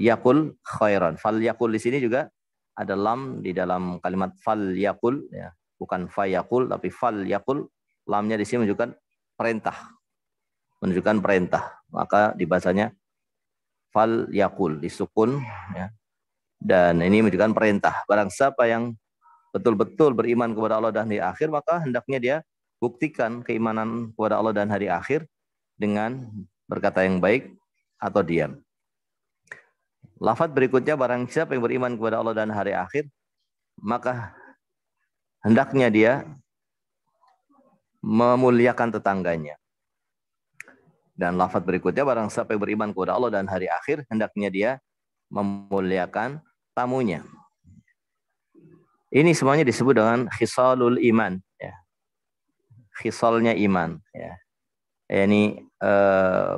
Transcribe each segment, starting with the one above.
yakul khairan. Fal yakul di sini juga ada lam di dalam kalimat fal yakul, ya. Bukan fa yakul tapi fal yakul. Lamnya di sini menunjukkan perintah. Menunjukkan perintah. Maka dibacanya fal yakul disukun, ya. Dan ini menunjukkan perintah. Barang siapa yang betul-betul beriman kepada Allah dan hari akhir, maka hendaknya dia buktikan keimanan kepada Allah dan hari akhir dengan berkata yang baik atau diam. Lafaz berikutnya, barang siapa yang beriman kepada Allah dan hari akhir, maka hendaknya dia memuliakan tetangganya. Dan lafaz berikutnya, barang siapa yang beriman kepada Allah dan hari akhir, hendaknya dia memuliakan tamunya. Ini semuanya disebut dengan khisalul iman, ya. Khisalnya iman, ya. Ini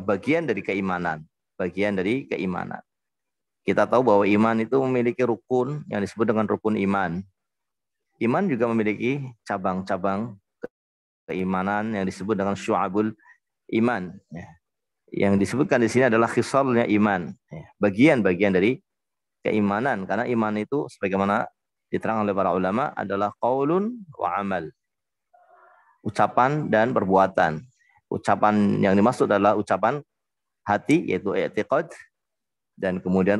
bagian dari keimanan, bagian dari keimanan. Kita tahu bahwa iman itu memiliki rukun yang disebut dengan rukun iman. Iman juga memiliki cabang-cabang keimanan yang disebut dengan syu'abul iman, ya. Yang disebutkan di sini adalah khisalnya iman, ya. Bagian-bagian dari keimanan, karena iman itu sebagaimana diterangkan oleh para ulama adalah qaulun wa amal. Ucapan dan perbuatan. Ucapan yang dimaksud adalah ucapan hati, yaitu i'tiqad, dan kemudian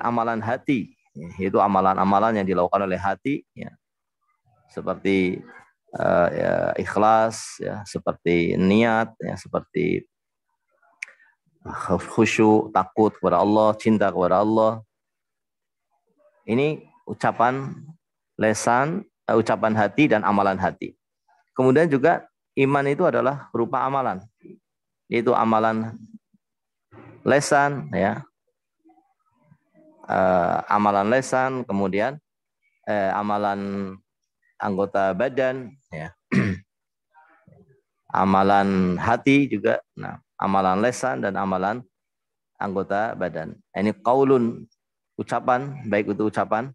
amalan hati, yaitu amalan-amalan yang dilakukan oleh hati, ya. Seperti ya, ikhlas, ya, seperti niat, ya, seperti khusyuk, takut kepada Allah, cinta kepada Allah. Ini ucapan lesan, ucapan hati dan amalan hati. Kemudian juga iman itu adalah berupa amalan, yaitu amalan lesan, ya, amalan lesan, kemudian amalan anggota badan, ya. Amalan hati juga, nah, amalan lesan dan amalan anggota badan. Ini qaulun, ucapan, baik itu ucapan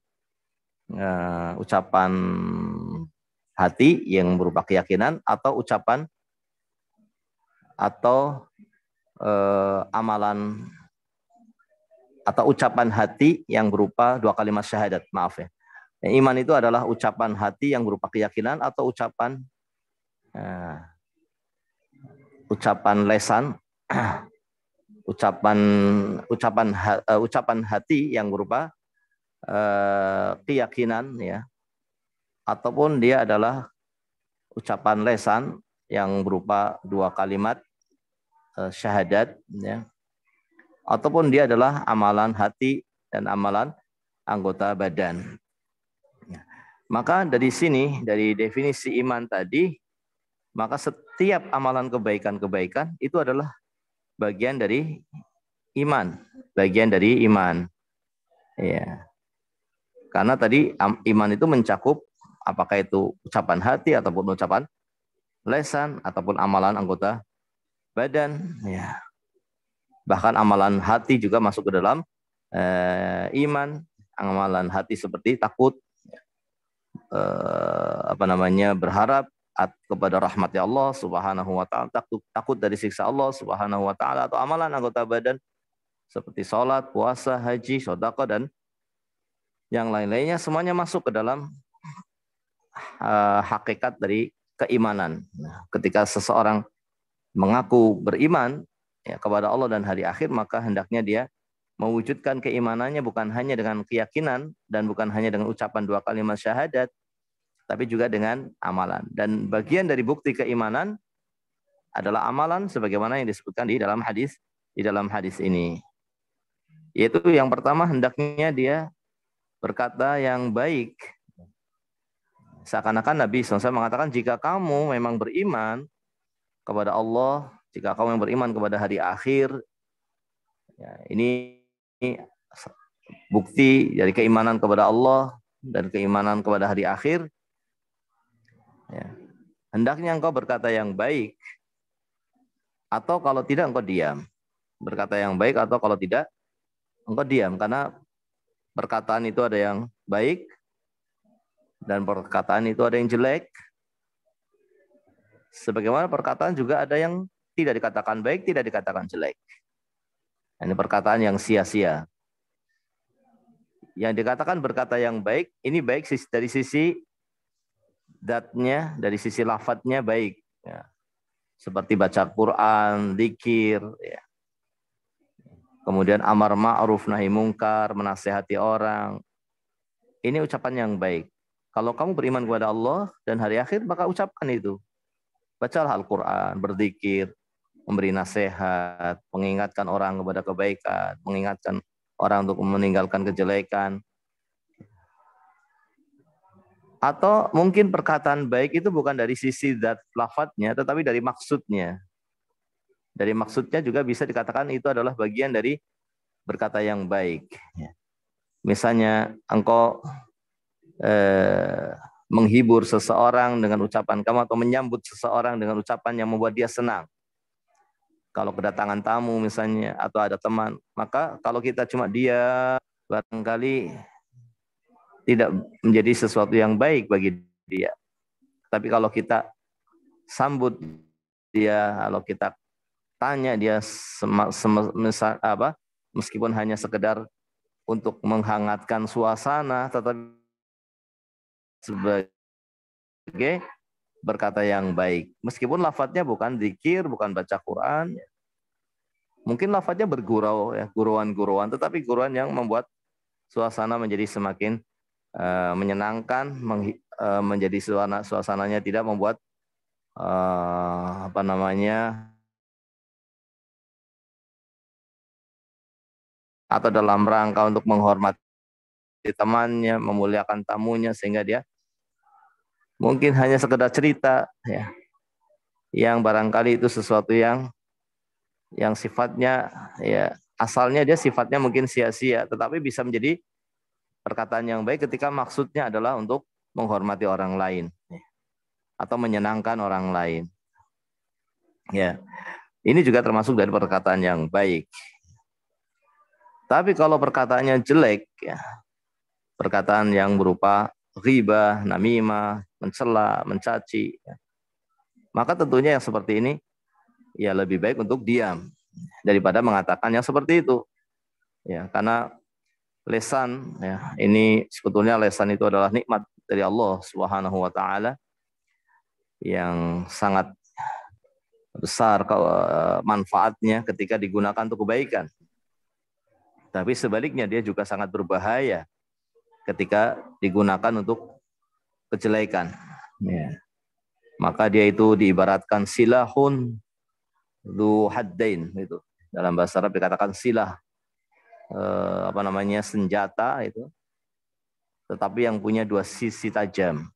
hati yang berupa keyakinan, atau ucapan atau amalan atau ucapan hati yang berupa dua kalimat syahadat, maaf, ya. Iman itu adalah ucapan hati yang berupa keyakinan atau ucapan lesan, ucapan hati yang berupa keyakinan, ya, ataupun dia adalah ucapan lesan yang berupa dua kalimat syahadat, ya, ataupun dia adalah amalan hati dan amalan anggota badan. Maka dari sini, dari definisi iman tadi, maka setiap amalan kebaikan-kebaikan itu adalah bagian dari iman, bagian dari iman. Ya. Karena tadi iman itu mencakup apakah itu ucapan hati ataupun ucapan lesan ataupun amalan anggota badan, ya. Bahkan amalan hati juga masuk ke dalam iman. Amalan hati seperti takut, berharap kepada rahmat Allah Subhanahu wa taala, takut dari siksa Allah Subhanahu wa taala, atau amalan anggota badan seperti salat, puasa, haji, sedekah dan yang lain-lainnya, semuanya masuk ke dalam hakikat dari keimanan. Nah, ketika seseorang mengaku beriman, ya, kepada Allah dan hari akhir, maka hendaknya dia mewujudkan keimanannya bukan hanya dengan keyakinan dan bukan hanya dengan ucapan dua kalimat syahadat, tapi juga dengan amalan. Dan bagian dari bukti keimanan adalah amalan sebagaimana yang disebutkan di dalam hadis ini. Yaitu yang pertama, hendaknya dia berkata yang baik. Seakan-akan Nabi SAW mengatakan, jika kamu memang beriman kepada Allah, jika kamu yang beriman kepada hari akhir, ya, ini bukti dari keimanan kepada Allah dan keimanan kepada hari akhir, ya, hendaknya engkau berkata yang baik, atau kalau tidak engkau diam. Berkata yang baik atau kalau tidak engkau diam, karena perkataan itu ada yang baik dan perkataan itu ada yang jelek. Sebagaimana perkataan juga ada yang tidak dikatakan baik, tidak dikatakan jelek. Ini perkataan yang sia-sia. Yang dikatakan berkata yang baik, ini baik dari sisi zatnya, dari sisi lafadznya baik. Ya. Seperti baca Quran, zikir, ya. Kemudian amar ma'ruf nahi mungkar, menasehati orang. Ini ucapan yang baik. Kalau kamu beriman kepada Allah dan hari akhir, maka ucapkan itu. Bacalah Al-Quran, berzikir, memberi nasihat, mengingatkan orang kepada kebaikan, mengingatkan orang untuk meninggalkan kejelekan. Atau mungkin perkataan baik itu bukan dari sisi zat lafadznya, tetapi dari maksudnya. Dari maksudnya juga bisa dikatakan itu adalah bagian dari berkata yang baik. Misalnya engkau menghibur seseorang dengan ucapan kamu atau menyambut seseorang dengan ucapan yang membuat dia senang. Kalau kedatangan tamu misalnya atau ada teman, maka kalau kita cuma dia barangkali tidak menjadi sesuatu yang baik bagi dia. Tapi kalau kita sambut dia, kalau kita tanya dia meskipun hanya sekedar untuk menghangatkan suasana, tetapi sebagai berkata yang baik. Meskipun lafadznya bukan zikir, bukan baca Quran, mungkin lafadznya bergurau, ya, guruan-guruan, tetapi guruan yang membuat suasana menjadi semakin menyenangkan, menjadi suasananya tidak membuat atau dalam rangka untuk menghormati temannya, memuliakan tamunya, sehingga dia mungkin hanya sekedar cerita, ya, yang barangkali itu sesuatu yang sifatnya, ya, asalnya dia sifatnya mungkin sia-sia, tetapi bisa menjadi perkataan yang baik ketika maksudnya adalah untuk menghormati orang lain, ya, atau menyenangkan orang lain. Ya, ini juga termasuk dari perkataan yang baik. Tapi kalau perkataannya jelek, ya, perkataan yang berupa ghibah, namimah, mencela, mencaci, ya, maka tentunya yang seperti ini ya lebih baik untuk diam daripada mengatakan yang seperti itu. Ya, karena lesan, ya, ini sebetulnya lesan itu adalah nikmat dari Allah Subhanahu wa taala yang sangat besar manfaatnya ketika digunakan untuk kebaikan. Tapi sebaliknya dia juga sangat berbahaya ketika digunakan untuk kejelekan. Ya. Maka dia itu diibaratkan silahun du haddain, itu. Dalam bahasa Arab dikatakan silah, senjata itu, tetapi yang punya dua sisi tajam.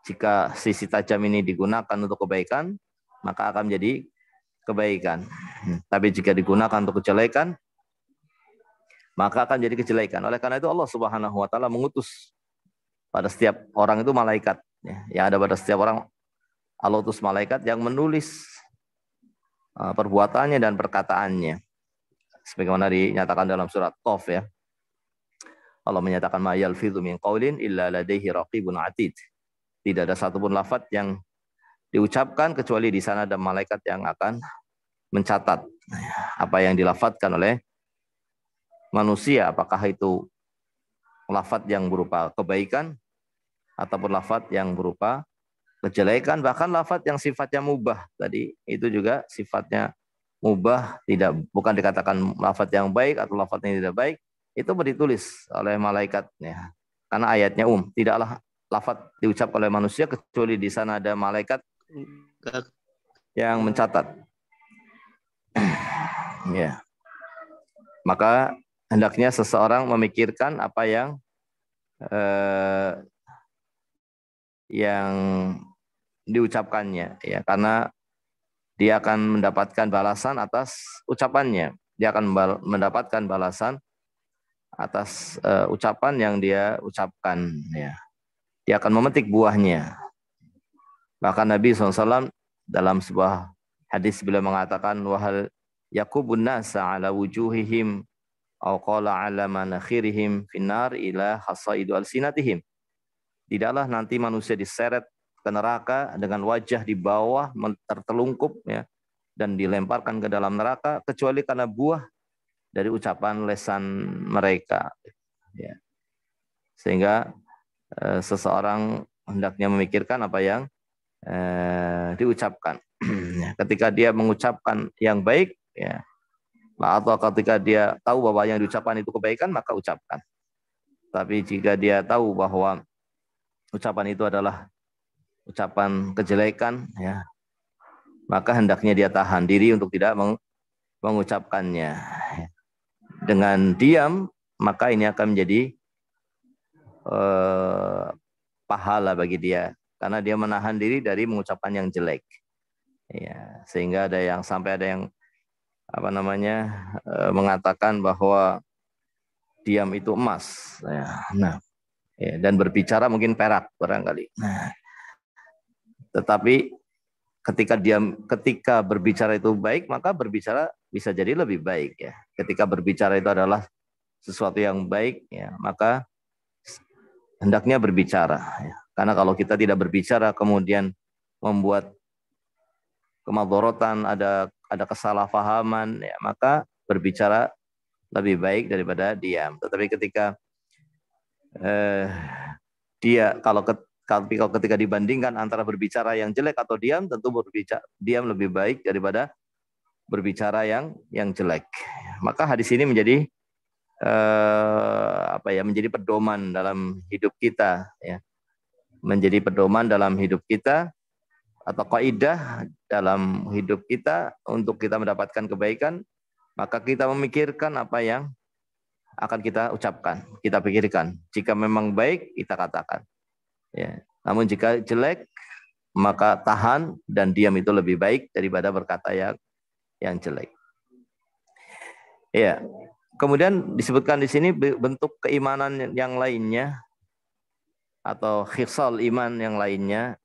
Jika sisi tajam ini digunakan untuk kebaikan, maka akan menjadi kebaikan. Tapi jika digunakan untuk kejelekan, maka akan jadi kejelekan. Oleh karena itu Allah Subhanahu wa taala mengutus pada setiap orang itu malaikat, ya, yang ada pada setiap orang. Allah utus malaikat yang menulis perbuatannya dan perkataannya. Sebagaimana dinyatakan dalam surat Qaf, ya. Allah menyatakan ma yalfidhu min qaulin illa ladaihi raqibun atid. Tidak ada satupun lafaz yang diucapkan kecuali di sana ada malaikat yang akan mencatat apa yang dilafadzkan oleh manusia, apakah itu lafaz yang berupa kebaikan ataupun lafaz yang berupa kejelekan, bahkan lafaz yang sifatnya mubah tadi itu juga sifatnya mubah, bukan dikatakan lafaz yang baik atau lafaz yang tidak baik, itu ditulis oleh malaikat, ya. Karena ayatnya tidaklah lafaz diucap oleh manusia kecuali di sana ada malaikat yang mencatat. Ya. Maka hendaknya seseorang memikirkan apa yang diucapkannya, ya, karena dia akan mendapatkan balasan atas ucapannya. Dia akan mendapatkan balasan atas ucapan yang dia ucapkan, ya. Dia akan memetik buahnya. Bahkan Nabi SAW dalam sebuah hadis beliau mengatakan, wahal yakubun nasa ala wujuhihim aw qala ala manakhirihim finnar ila hasaidu alsinatihim. Tidaklah nanti manusia diseret ke neraka dengan wajah di bawah tertelungkup, ya, dan dilemparkan ke dalam neraka kecuali karena buah dari ucapan lesan mereka. Ya. Sehingga seseorang hendaknya memikirkan apa yang diucapkan. Ketika dia mengucapkan yang baik, ya, atau ketika dia tahu bahwa yang diucapkan itu kebaikan, maka ucapkan. Tapi jika dia tahu bahwa ucapan itu adalah ucapan kejelekan, ya, maka hendaknya dia tahan diri untuk tidak mengucapkannya. Dengan diam, maka ini akan menjadi pahala bagi dia, karena dia menahan diri dari mengucapkan yang jelek. Ya, sehingga sampai ada yang mengatakan bahwa diam itu emas. Ya, nah, ya, dan berbicara mungkin perak barangkali. Nah, tetapi ketika berbicara itu baik, maka berbicara bisa jadi lebih baik, ya. Ketika berbicara itu adalah sesuatu yang baik, ya, maka hendaknya berbicara, ya. Karena kalau kita tidak berbicara kemudian membuat kemadharatan, ada kesalahpahaman, ya, maka berbicara lebih baik daripada diam. Tetapi ketika kalau ketika dibandingkan antara berbicara yang jelek atau diam, tentu diam lebih baik daripada berbicara yang jelek. Maka hadis ini menjadi menjadi pedoman dalam hidup kita, ya. Menjadi pedoman dalam hidup kita atau kaidah dalam hidup kita untuk kita mendapatkan kebaikan, maka kita memikirkan apa yang akan kita ucapkan, kita pikirkan. Jika memang baik, kita katakan. Ya. Namun jika jelek, maka tahan dan diam itu lebih baik daripada berkata yang jelek. Ya. Kemudian disebutkan di sini bentuk keimanan yang lainnya atau khisal iman yang lainnya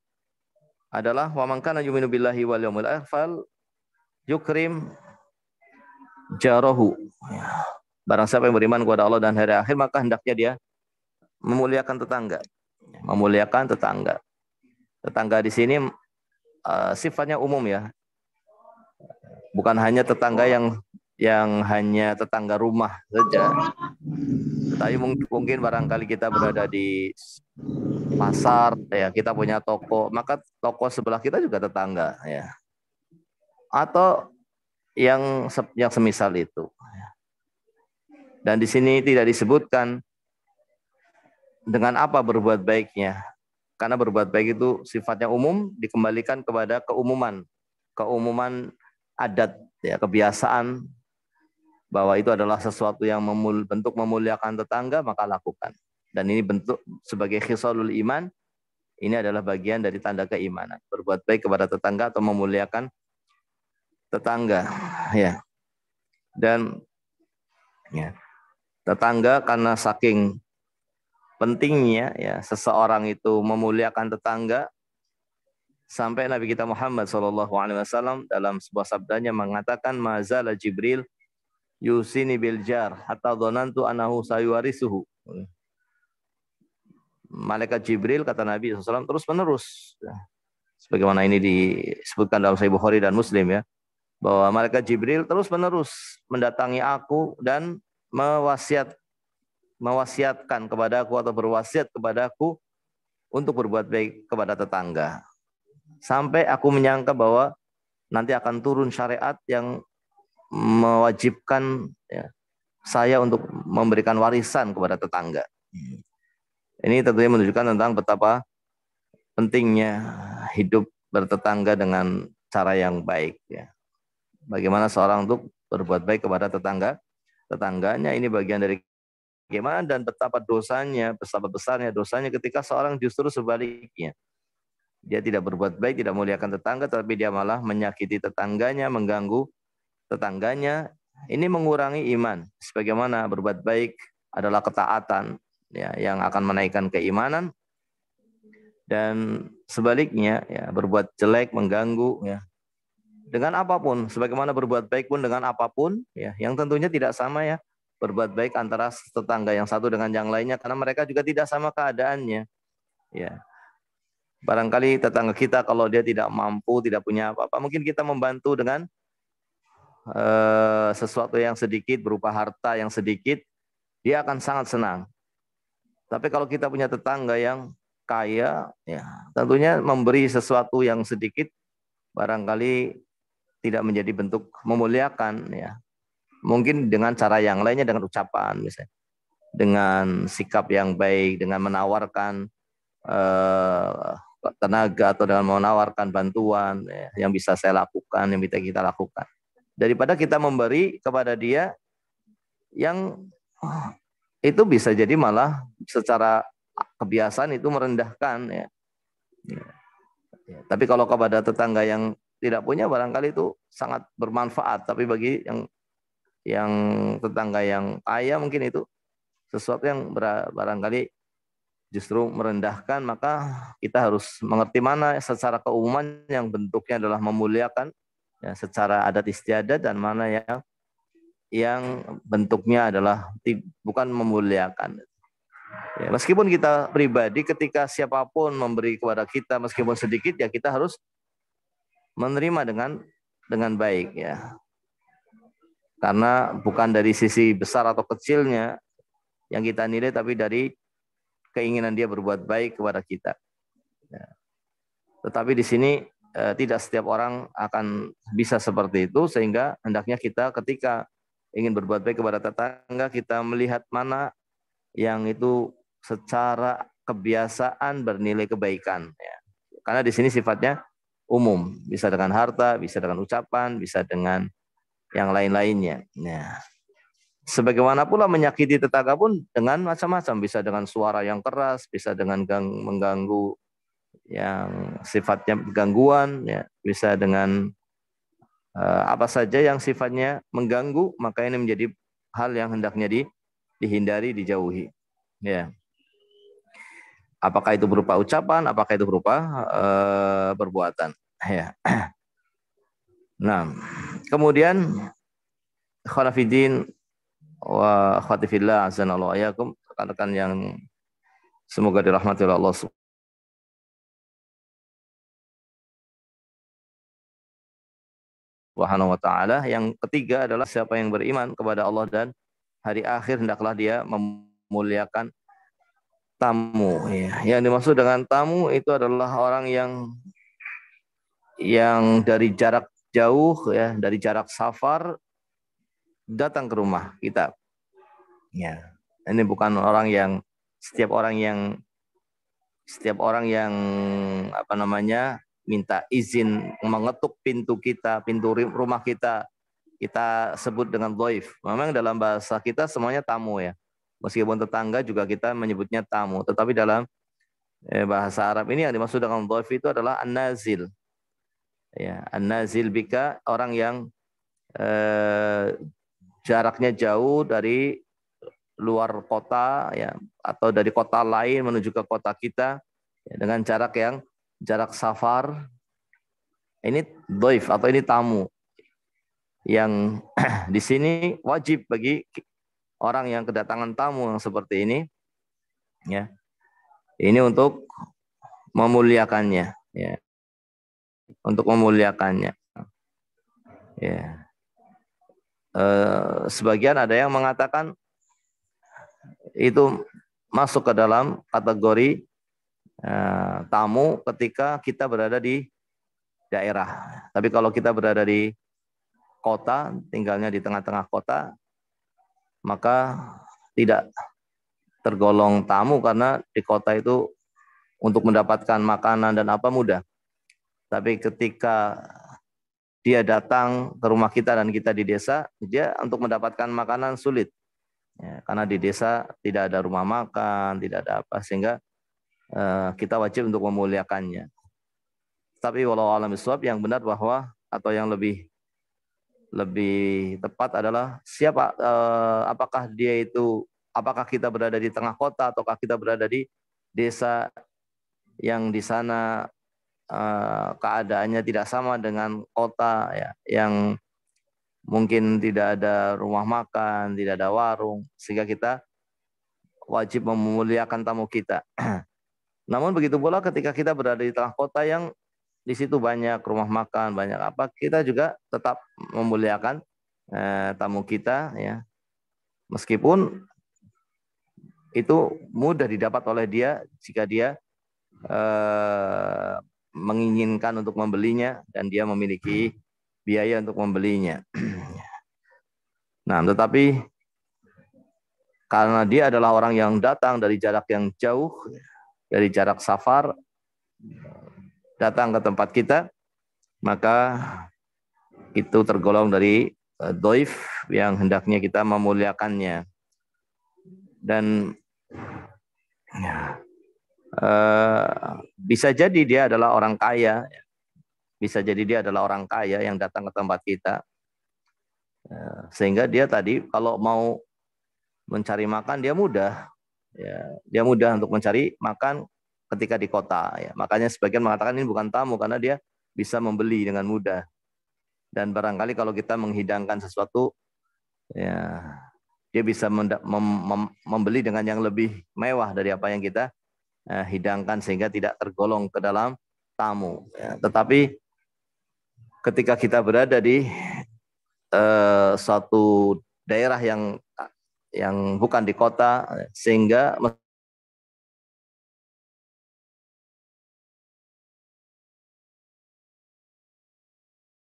adalah wa man kana yu'minu billahi wal yawmil akhir yukrim jarahu. Barang siapa yang beriman kepada Allah dan hari akhir, maka hendaknya dia memuliakan tetangga. Memuliakan tetangga. Tetangga di sini sifatnya umum, ya. Bukan hanya tetangga yang hanya tetangga rumah saja. Tapi mungkin barangkali kita berada di pasar, ya, kita punya toko, maka toko sebelah kita juga tetangga, ya. Atau yang semisal itu. Dan di sini tidak disebutkan dengan apa berbuat baiknya. Karena berbuat baik itu sifatnya umum, dikembalikan kepada keumuman adat, ya, kebiasaan, bahwa itu adalah sesuatu yang bentuk memuliakan tetangga, maka lakukan. Dan ini bentuk sebagai khisalul iman, ini adalah bagian dari tanda keimanan. Berbuat baik kepada tetangga atau memuliakan tetangga, ya. Dan ya, tetangga karena saking pentingnya, ya, seseorang itu memuliakan tetangga, sampai Nabi kita Muhammad SAW dalam sebuah sabdanya mengatakan, mazala Jibril yusini bil jar hatta dhanantu annahu sayuwarisuhu. Malaikat Jibril, kata Nabi SAW, terus menerus, sebagaimana ini disebutkan dalam Sahih Bukhari dan Muslim, ya, bahwa malaikat Jibril terus menerus mendatangi aku dan mewasiatkan kepadaku atau berwasiat kepadaku untuk berbuat baik kepada tetangga. Sampai aku menyangka bahwa nanti akan turun syariat yang mewajibkan, ya, saya untuk memberikan warisan kepada tetangga. Ini tentunya menunjukkan tentang betapa pentingnya hidup bertetangga dengan cara yang baik, ya. Bagaimana seorang untuk berbuat baik kepada tetangganya, ini bagian dari bagaimana dan betapa besarnya dosanya ketika seorang justru sebaliknya. Dia tidak berbuat baik, tidak muliakan tetangga, tapi dia malah menyakiti tetangganya, mengganggu tetangganya. Ini mengurangi iman. Sebagaimana berbuat baik adalah ketaatan, ya, yang akan menaikkan keimanan, dan sebaliknya, ya, berbuat jelek mengganggu, ya, dengan apapun. Sebagaimana berbuat baik pun dengan apapun, ya, yang tentunya tidak sama, ya, berbuat baik antara tetangga yang satu dengan yang lainnya, karena mereka juga tidak sama keadaannya, ya. Barangkali tetangga kita kalau dia tidak mampu, tidak punya apa-apa, mungkin kita membantu dengan sesuatu yang sedikit berupa harta yang sedikit, dia akan sangat senang. Tapi kalau kita punya tetangga yang kaya, ya tentunya memberi sesuatu yang sedikit barangkali tidak menjadi bentuk memuliakan, ya. Mungkin dengan cara yang lainnya, dengan ucapan misalnya, dengan sikap yang baik, dengan menawarkan tenaga atau dengan menawarkan bantuan, ya, yang bisa saya lakukan, yang bisa kita lakukan. Daripada kita memberi kepada dia yang itu bisa jadi malah secara kebiasaan itu merendahkan, ya. Tapi kalau kepada tetangga yang tidak punya, barangkali itu sangat bermanfaat. Tapi bagi yang tetangga yang kaya, mungkin itu sesuatu yang barangkali justru merendahkan. Maka kita harus mengerti mana secara keumuman yang bentuknya adalah memuliakan, ya, secara adat istiadat, dan mana yang bentuknya adalah bukan memuliakan. Ya, meskipun kita pribadi, ketika siapapun memberi kepada kita meskipun sedikit, ya kita harus menerima dengan baik, ya. Karena bukan dari sisi besar atau kecilnya yang kita nilai, tapi dari keinginan dia berbuat baik kepada kita. Ya. Tetapi di sini tidak setiap orang akan bisa seperti itu, sehingga hendaknya kita ketika ingin berbuat baik kepada tetangga, kita melihat mana yang itu secara kebiasaan bernilai kebaikan, ya. Karena di sini sifatnya umum, bisa dengan harta, bisa dengan ucapan, bisa dengan yang lain-lainnya. Nah, sebagaimana pula menyakiti tetangga pun dengan macam-macam, bisa dengan suara yang keras, bisa dengan mengganggu yang sifatnya gangguan, ya, bisa dengan apa saja yang sifatnya mengganggu, maka ini menjadi hal yang hendaknya dihindari, dijauhi, ya. Apakah itu berupa ucapan, apakah itu berupa perbuatan, ya. Nah, kemudian khonafidin wa khatifillah azanallahu ayakum, rekan-rekan yang semoga dirahmati oleh Allah Subhanahu wa taala. Yang ketiga adalah siapa yang beriman kepada Allah dan hari akhir, hendaklah dia memuliakan tamu, ya. Yang dimaksud dengan tamu itu adalah orang yang dari jarak jauh, ya, dari jarak safar datang ke rumah kita. Ya. Ini bukan orang yang setiap orang yang apa namanya minta izin mengetuk pintu kita, pintu rumah kita sebut dengan dhaif. Memang dalam bahasa kita semuanya tamu, ya. Meskipun tetangga juga kita menyebutnya tamu, tetapi dalam bahasa Arab ini yang dimaksud dengan dhaif itu adalah an-nazil. Ya, an-nazil bika, orang yang jaraknya jauh dari luar kota, ya, atau dari kota lain menuju ke kota kita, ya, dengan jarak safar. Ini dhaif atau ini tamu yang di sini wajib bagi orang yang kedatangan tamu yang seperti ini, ya, ini untuk memuliakannya, ya, untuk memuliakannya, ya. Sebagian ada yang mengatakan itu masuk ke dalam kategori tamu ketika kita berada di daerah. Tapi kalau kita berada di kota, tinggalnya di tengah-tengah kota, maka tidak tergolong tamu, karena di kota itu untuk mendapatkan makanan dan apa mudah. Tapi ketika dia datang ke rumah kita dan kita di desa, dia untuk mendapatkan makanan sulit, ya, karena di desa tidak ada rumah makan, tidak ada apa, sehingga kita wajib untuk memuliakannya. Tapi walau alam bisawab, yang benar bahwa atau yang lebih tepat adalah siapa, apakah kita berada di tengah kota ataukah kita berada di desa yang di sana keadaannya tidak sama dengan kota, ya, yang mungkin tidak ada rumah makan, tidak ada warung, sehingga kita wajib memuliakan tamu kita. Namun begitu pula ketika kita berada di tengah kota yang di situ banyak rumah makan, banyak apa, kita juga tetap memuliakan tamu kita, ya, meskipun itu mudah didapat oleh dia jika dia menginginkan untuk membelinya dan dia memiliki biaya untuk membelinya. Nah, tetapi karena dia adalah orang yang datang dari jarak yang jauh, dari jarak safar, datang ke tempat kita, maka itu tergolong dari doif yang hendaknya kita memuliakannya. Dan bisa jadi dia adalah orang kaya, bisa jadi dia adalah orang kaya yang datang ke tempat kita, sehingga dia tadi kalau mau mencari makan dia mudah, ya, dia mudah untuk mencari makan ketika di kota, ya. Makanya sebagian mengatakan ini bukan tamu karena dia bisa membeli dengan mudah. Dan barangkali kalau kita menghidangkan sesuatu, ya, dia bisa membeli dengan yang lebih mewah dari apa yang kita hidangkan sehingga tidak tergolong ke dalam tamu. Ya. Tetapi ketika kita berada di suatu daerah yang bukan di kota, sehingga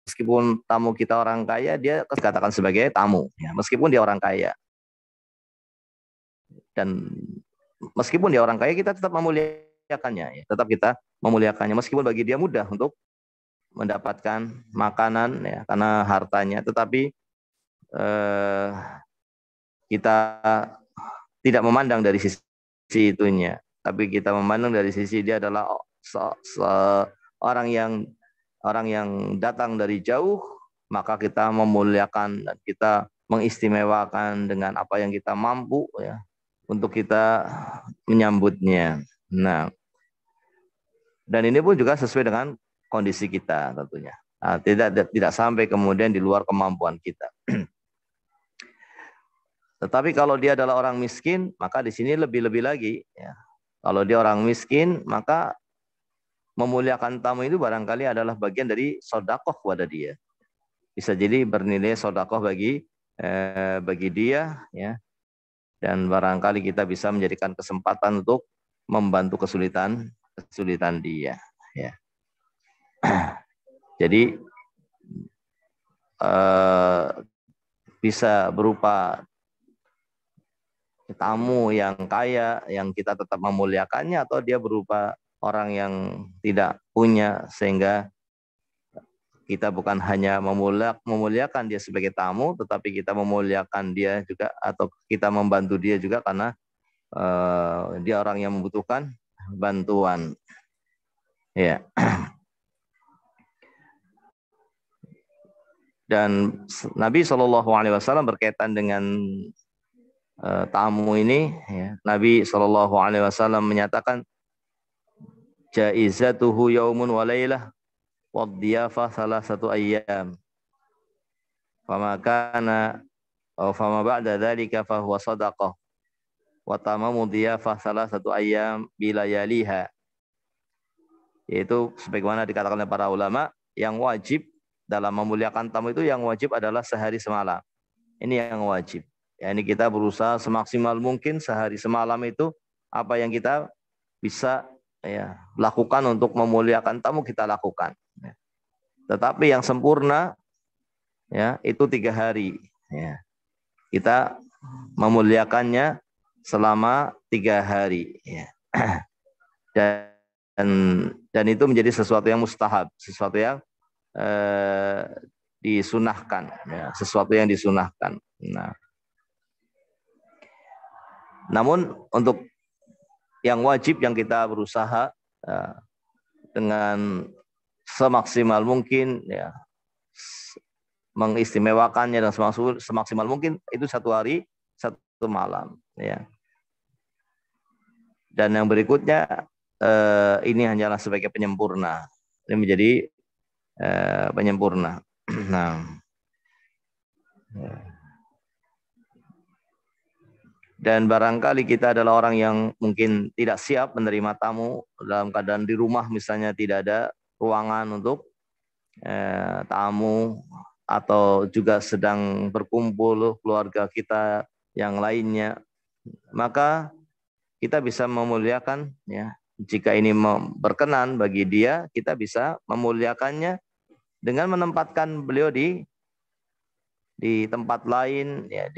meskipun tamu kita orang kaya, dia dikatakan sebagai tamu, ya, meskipun dia orang kaya. Dan meskipun dia orang kaya, kita tetap memuliakannya, ya, tetap kita memuliakannya, meskipun bagi dia mudah untuk mendapatkan makanan, ya, karena hartanya, tetapi kita tidak memandang dari sisi itunya, tapi kita memandang dari sisi dia adalah orang yang datang dari jauh, maka kita memuliakan dan kita mengistimewakan dengan apa yang kita mampu, ya, untuk kita menyambutnya. Nah, dan ini pun juga sesuai dengan kondisi kita tentunya. Nah, tidak sampai kemudian di luar kemampuan kita. Tetapi kalau dia adalah orang miskin, maka di sini lebih-lebih lagi, ya. Kalau dia orang miskin, maka memuliakan tamu itu barangkali adalah bagian dari sedekah kepada dia. Bisa jadi bernilai sedekah bagi dia, ya. Dan barangkali kita bisa menjadikan kesempatan untuk membantu kesulitan dia, ya. Jadi bisa berupa tamu yang kaya yang kita tetap memuliakannya, atau dia berupa orang yang tidak punya sehingga kita bukan hanya memuliakan dia sebagai tamu, tetapi kita memuliakan dia juga atau kita membantu dia juga karena dia orang yang membutuhkan bantuan. Ya. Dan Nabi SAW berkaitan dengan tamu ini, ya, Nabi SAW menyatakan jaizatuhu yaumun wa lailah wa dhiyafah salasatu ayyam. Fama kana aw fama ba'da dzalika fa huwa shadaqah. Wa tamamu dhiyafah salasatu ayyam bilayaliha. Yaitu sebagaimana dikatakan oleh para ulama, yang wajib dalam memuliakan tamu itu yang wajib adalah sehari semalam. Ini yang wajib. Ya, ini kita berusaha semaksimal mungkin sehari semalam itu apa yang kita bisa, ya, lakukan untuk memuliakan tamu kita lakukan. Ya. Tetapi yang sempurna, ya, itu 3 hari. Ya. Kita memuliakannya selama 3 hari. Ya. Dan itu menjadi sesuatu yang mustahab, sesuatu yang disunahkan, ya, sesuatu yang disunahkan. Nah, namun untuk yang wajib yang kita berusaha dengan semaksimal mungkin, ya, mengistimewakannya dan semaksimal mungkin itu 1 hari 1 malam, ya. Dan yang berikutnya ini hanyalah sebagai penyempurna. Ini menjadi penyempurna. Nah, dan barangkali kita adalah orang yang mungkin tidak siap menerima tamu dalam keadaan di rumah misalnya tidak ada ruangan untuk tamu, atau juga sedang berkumpul keluarga kita yang lainnya, maka kita bisa memuliakan, ya. Jika ini berkenan bagi dia, kita bisa memuliakannya dengan menempatkan beliau di tempat lain, ya,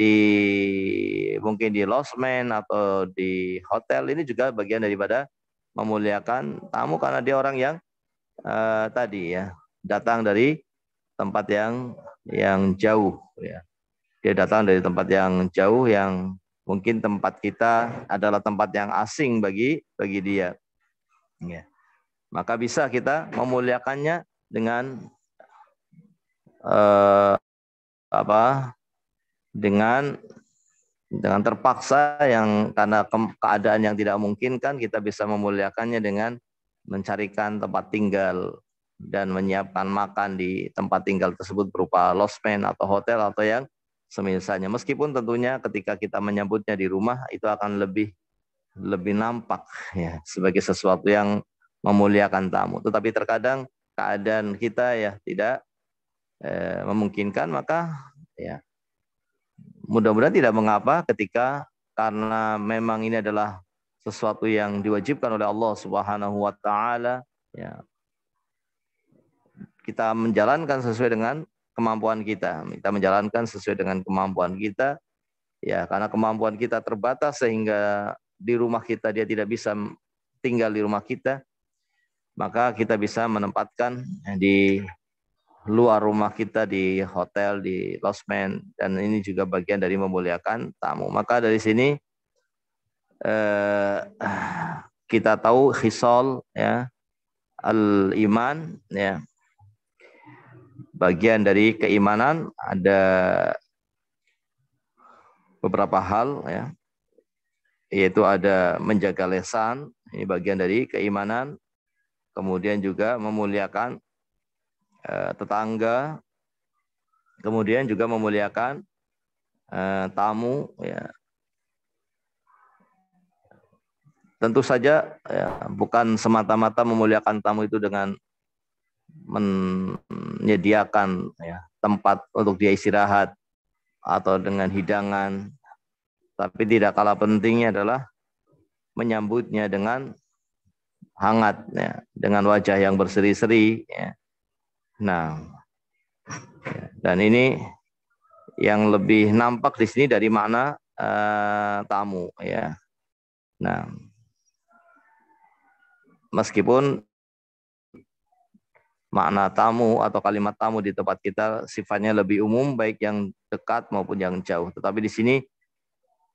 mungkin di losmen atau di hotel. Ini juga bagian daripada memuliakan tamu, karena dia orang yang tadi, ya, datang dari tempat yang jauh, ya. Dia datang dari tempat yang jauh, yang mungkin tempat kita adalah tempat yang asing bagi dia. Ya. Maka bisa kita memuliakannya dengan apa? Dengan terpaksa, yang karena keadaan yang tidak memungkinkan, kita bisa memuliakannya dengan mencarikan tempat tinggal dan menyiapkan makan di tempat tinggal tersebut berupa losmen atau hotel atau yang semisalnya. Meskipun tentunya ketika kita menyambutnya di rumah itu akan lebih nampak, ya, sebagai sesuatu yang memuliakan tamu. Tetapi terkadang keadaan kita, ya, tidak memungkinkan, maka, ya, mudah-mudahan tidak mengapa ketika, karena memang ini adalah sesuatu yang diwajibkan oleh Allah Subhanahu wa taala, ya, kita menjalankan sesuai dengan kemampuan kita. Kita menjalankan sesuai dengan kemampuan kita, ya, karena kemampuan kita terbatas sehingga di rumah kita dia tidak bisa tinggal di rumah kita, maka kita bisa menempatkan di luar rumah kita, di hotel, di losmen, dan ini juga bagian dari memuliakan tamu. Maka dari sini kita tahu khisal, ya, al-iman, ya, bagian dari keimanan ada beberapa hal, ya, yaitu ada menjaga lisan, ini bagian dari keimanan, kemudian juga memuliakan tetangga, kemudian juga memuliakan tamu, ya. Tentu saja, ya, bukan semata-mata memuliakan tamu itu dengan menyediakan, ya, tempat untuk dia istirahat atau dengan hidangan, tapi tidak kalah pentingnya adalah menyambutnya dengan hangat, ya, dengan wajah yang berseri-seri, ya. Nah, dan ini yang lebih nampak di sini dari makna tamu, ya. Nah, meskipun makna tamu atau kalimat tamu di tempat kita sifatnya lebih umum, baik yang dekat maupun yang jauh, tetapi di sini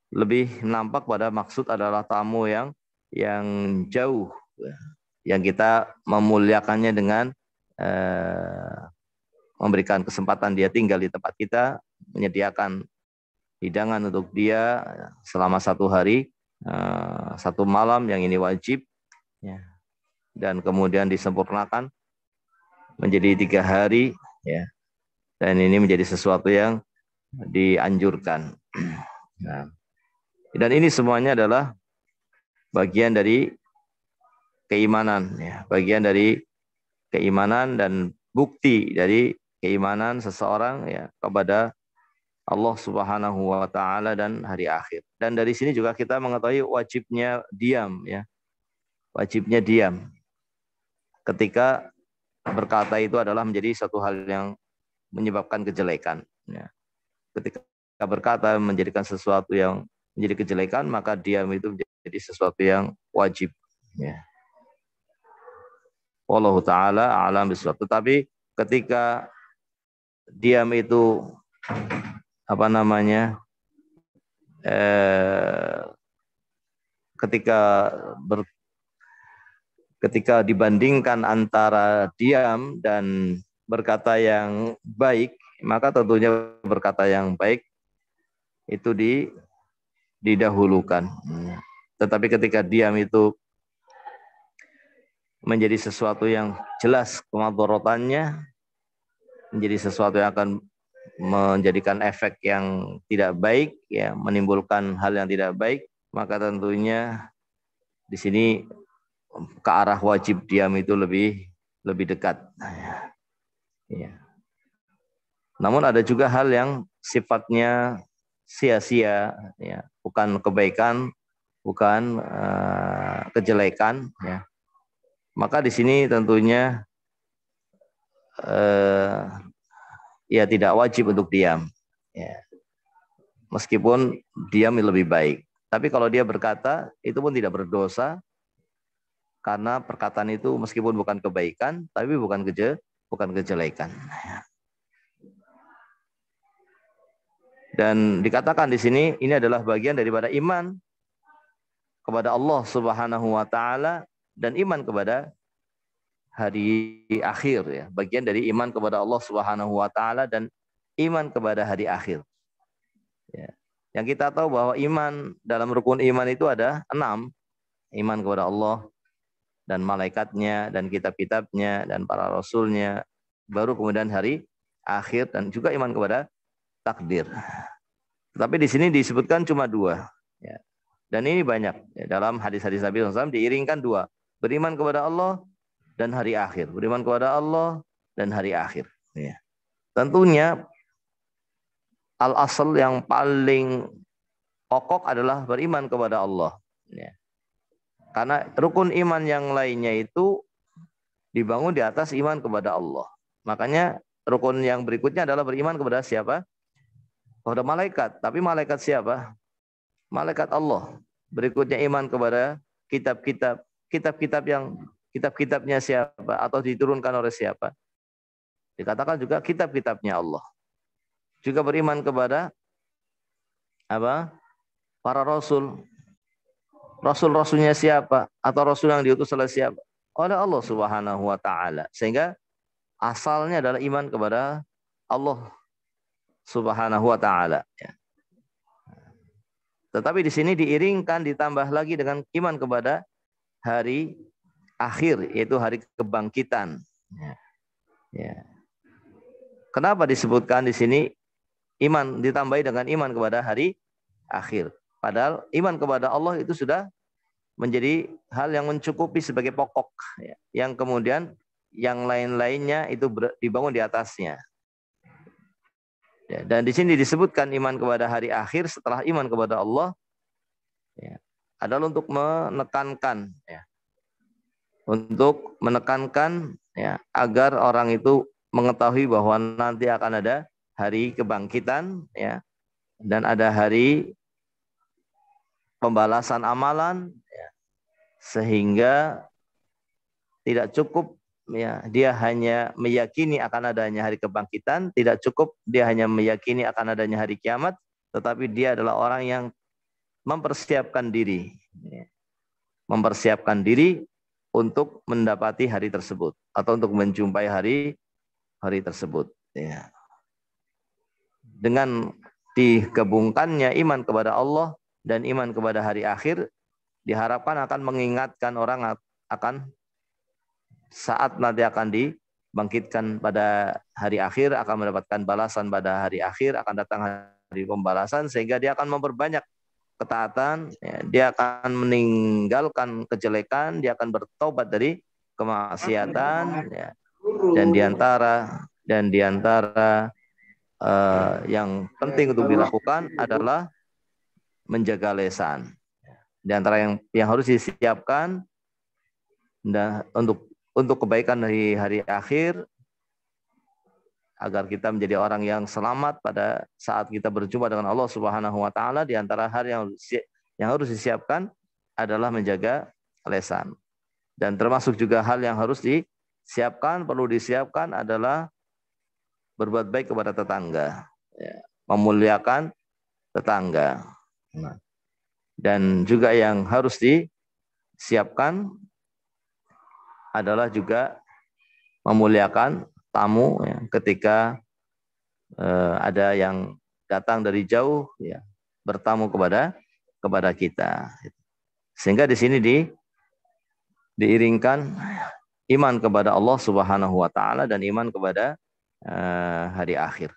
lebih nampak pada maksud adalah tamu yang jauh, yang kita memuliakannya dengan memberikan kesempatan dia tinggal di tempat kita, menyediakan hidangan untuk dia selama 1 hari, 1 malam, yang ini wajib, ya, dan kemudian disempurnakan menjadi 3 hari, ya, dan ini menjadi sesuatu yang dianjurkan. Nah, dan ini semuanya adalah bagian dari keimanan, ya, bagian dari keimanan dan bukti dari keimanan seseorang, ya, kepada Allah Subhanahu wa taala dan hari akhir. Dan dari sini juga kita mengetahui wajibnya diam, ya. Wajibnya diam. Ketika berkata itu adalah menjadi satu hal yang menyebabkan kejelekan, ya. Ketika berkata menjadikan sesuatu yang menjadi kejelekan, maka diam itu menjadi sesuatu yang wajib, ya. Wallahu taala a'lam bishawab. Tetapi ketika diam itu ketika dibandingkan antara diam dan berkata yang baik, maka tentunya berkata yang baik itu didahulukan. Tetapi ketika diam itu menjadi sesuatu yang jelas kemadharatannya, menjadi sesuatu yang akan menjadikan efek yang tidak baik, ya, menimbulkan hal yang tidak baik, maka tentunya di sini ke arah wajib diam itu lebih dekat. Ya. Namun ada juga hal yang sifatnya sia-sia, ya, bukan kebaikan, bukan kejelekan, ya. Maka di sini tentunya ya tidak wajib untuk diam, ya. Meskipun diam lebih baik. Tapi kalau dia berkata, itu pun tidak berdosa, karena perkataan itu meskipun bukan kebaikan, tapi bukan kejelekan. Dan dikatakan di sini ini adalah bagian daripada iman kepada Allah Subhanahu wa taala dan iman kepada hari akhir, ya. Bagian dari iman kepada Allah Subhanahu wa taala dan iman kepada hari akhir. Ya. Yang kita tahu bahwa iman dalam rukun iman itu ada 6. Iman kepada Allah dan malaikatnya dan kitab-kitabnya dan para rasulnya. Baru kemudian hari akhir dan juga iman kepada takdir. Tapi di sini disebutkan cuma 2. Ya. Dan ini banyak. Ya, dalam hadis-hadis Nabi SAW diiringkan 2. Beriman kepada Allah dan hari akhir. Beriman kepada Allah dan hari akhir. Ya. Tentunya al-asal yang paling pokok adalah beriman kepada Allah. Ya. Karena rukun iman yang lainnya itu dibangun di atas iman kepada Allah. Makanya rukun yang berikutnya adalah beriman kepada siapa? Kepada malaikat. Tapi malaikat siapa? Malaikat Allah. Berikutnya iman kepada kitab-kitab. Kitab-kitabnya siapa? Atau diturunkan oleh siapa? Dikatakan juga kitab-kitabnya Allah. Juga beriman kepada apa? Para rasul. Rasul-rasulnya siapa? Atau rasul yang diutus oleh siapa? Oleh Allah Subhanahu wa taala. Sehingga asalnya adalah iman kepada Allah Subhanahu wa taala, ya. Tetapi di sini diiringkan ditambah lagi dengan iman kepada hari akhir, yaitu hari kebangkitan. Ya. Ya. Kenapa disebutkan di sini iman ditambahi dengan iman kepada hari akhir? Padahal iman kepada Allah itu sudah menjadi hal yang mencukupi sebagai pokok, ya. Yang kemudian yang lain-lainnya itu dibangun di atasnya. Ya, dan di sini disebutkan iman kepada hari akhir setelah iman kepada Allah, ya, adalah untuk menekankan, ya, ya, agar orang itu mengetahui bahwa nanti akan ada hari kebangkitan, ya, dan ada hari pembalasan amalan, ya, sehingga tidak cukup, ya, dia hanya meyakini akan adanya hari kebangkitan, tidak cukup dia hanya meyakini akan adanya hari kiamat, tetapi dia adalah orang yang mempersiapkan diri, ya, mempersiapkan diri untuk mendapati hari tersebut atau untuk menjumpai hari tersebut, ya. Dengan digabungkannya iman kepada Allah dan iman kepada hari akhir, diharapkan akan mengingatkan orang akan saat nanti akan dibangkitkan pada hari akhir, akan mendapatkan balasan pada hari akhir, akan datang hari pembalasan, sehingga dia akan memperbanyak ketaatan, ya, dia akan meninggalkan kejelekan, dia akan bertobat dari kemaksiatan, ya. Dan diantara yang penting untuk dilakukan adalah menjaga lisan. Di antara yang harus disiapkan untuk kebaikan dari hari akhir, agar kita menjadi orang yang selamat pada saat kita berjumpa dengan Allah Subhanahu wa taala, di antara hal yang harus disiapkan adalah menjaga lisan. Dan termasuk juga hal yang harus perlu disiapkan adalah berbuat baik kepada tetangga, ya, memuliakan tetangga. Dan juga yang harus disiapkan adalah juga memuliakan tamu, ya, ketika ada yang datang dari jauh, ya, bertamu kepada kita. Sehingga di sini diiringkan iman kepada Allah Subhanahu wa taala dan iman kepada hari akhir.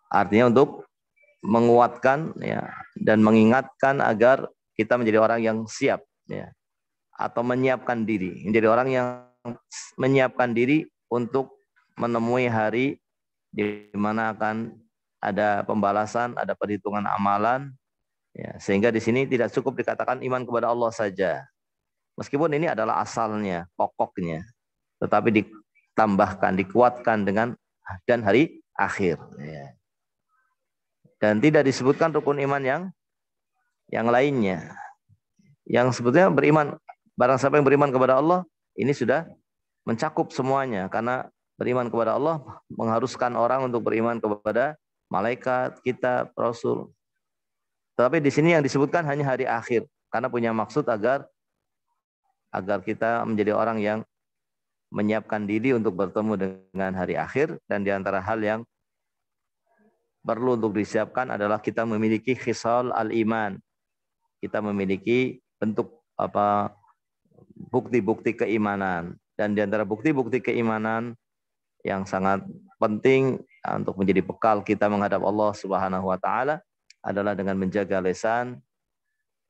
Artinya untuk menguatkan, ya, dan mengingatkan agar kita menjadi orang yang siap, ya, atau menyiapkan diri, menjadi orang yang menyiapkan diri untuk menemui hari di mana akan ada pembalasan, ada perhitungan amalan, ya, sehingga di sini tidak cukup dikatakan iman kepada Allah saja. Meskipun ini adalah asalnya, pokoknya, tetapi ditambahkan, dikuatkan dengan dan hari akhir. Ya. Dan tidak disebutkan rukun iman yang lainnya. Yang sebetulnya beriman, barang siapa yang beriman kepada Allah, ini sudah mencakup semuanya. Karena beriman kepada Allah mengharuskan orang untuk beriman kepada malaikat, kitab, rasul. Tetapi di sini yang disebutkan hanya hari akhir. Karena punya maksud agar kita menjadi orang yang menyiapkan diri untuk bertemu dengan hari akhir. Dan di antara hal yang perlu untuk disiapkan adalah kita memiliki khisal al-iman. Kita memiliki bentuk bukti-bukti keimanan. Dan di antara bukti-bukti keimanan yang sangat penting untuk menjadi bekal kita menghadap Allah Subhanahu wa taala adalah dengan menjaga lisan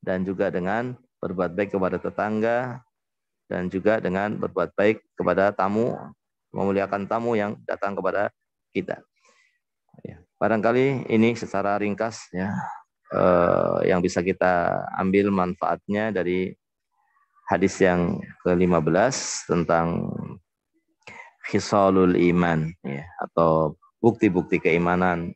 dan juga dengan berbuat baik kepada tetangga dan juga dengan berbuat baik kepada tamu, memuliakan tamu yang datang kepada kita. Ya, barangkali ini secara ringkas ya yang bisa kita ambil manfaatnya dari hadis yang ke-15 tentang khisalul iman ya, atau bukti-bukti keimanan.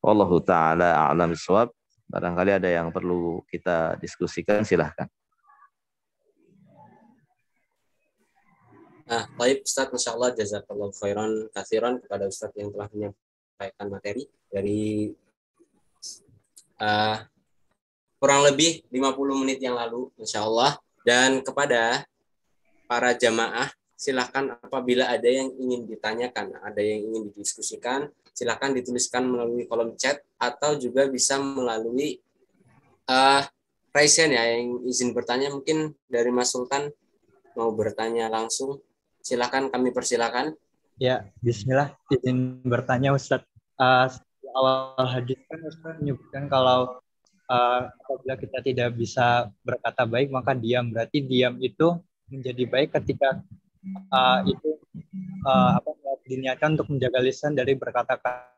Wallahu taala a'lam bishawab. Barangkali ada yang perlu kita diskusikan, silahkan. Nah, baik Ustaz, Masya Allah, jazakallahu khairan katsiran kepada Ustaz yang telah menyampaikan materi dari kurang lebih 50 menit yang lalu, Masya Allah. Dan kepada para jamaah, silakan apabila ada yang ingin ditanyakan, ada yang ingin didiskusikan, silakan dituliskan melalui kolom chat atau juga bisa melalui raise hand ya, yang izin bertanya. Mungkin dari Mas Sultan mau bertanya langsung, silakan, kami persilakan. Ya, bismillah, izin bertanya Ustadz. Awal hadis kan Ustadz menyebutkan kalau apabila kita tidak bisa berkata baik maka diam. Berarti diam itu menjadi baik ketika diniatkan untuk menjaga lisan dari berkata-kata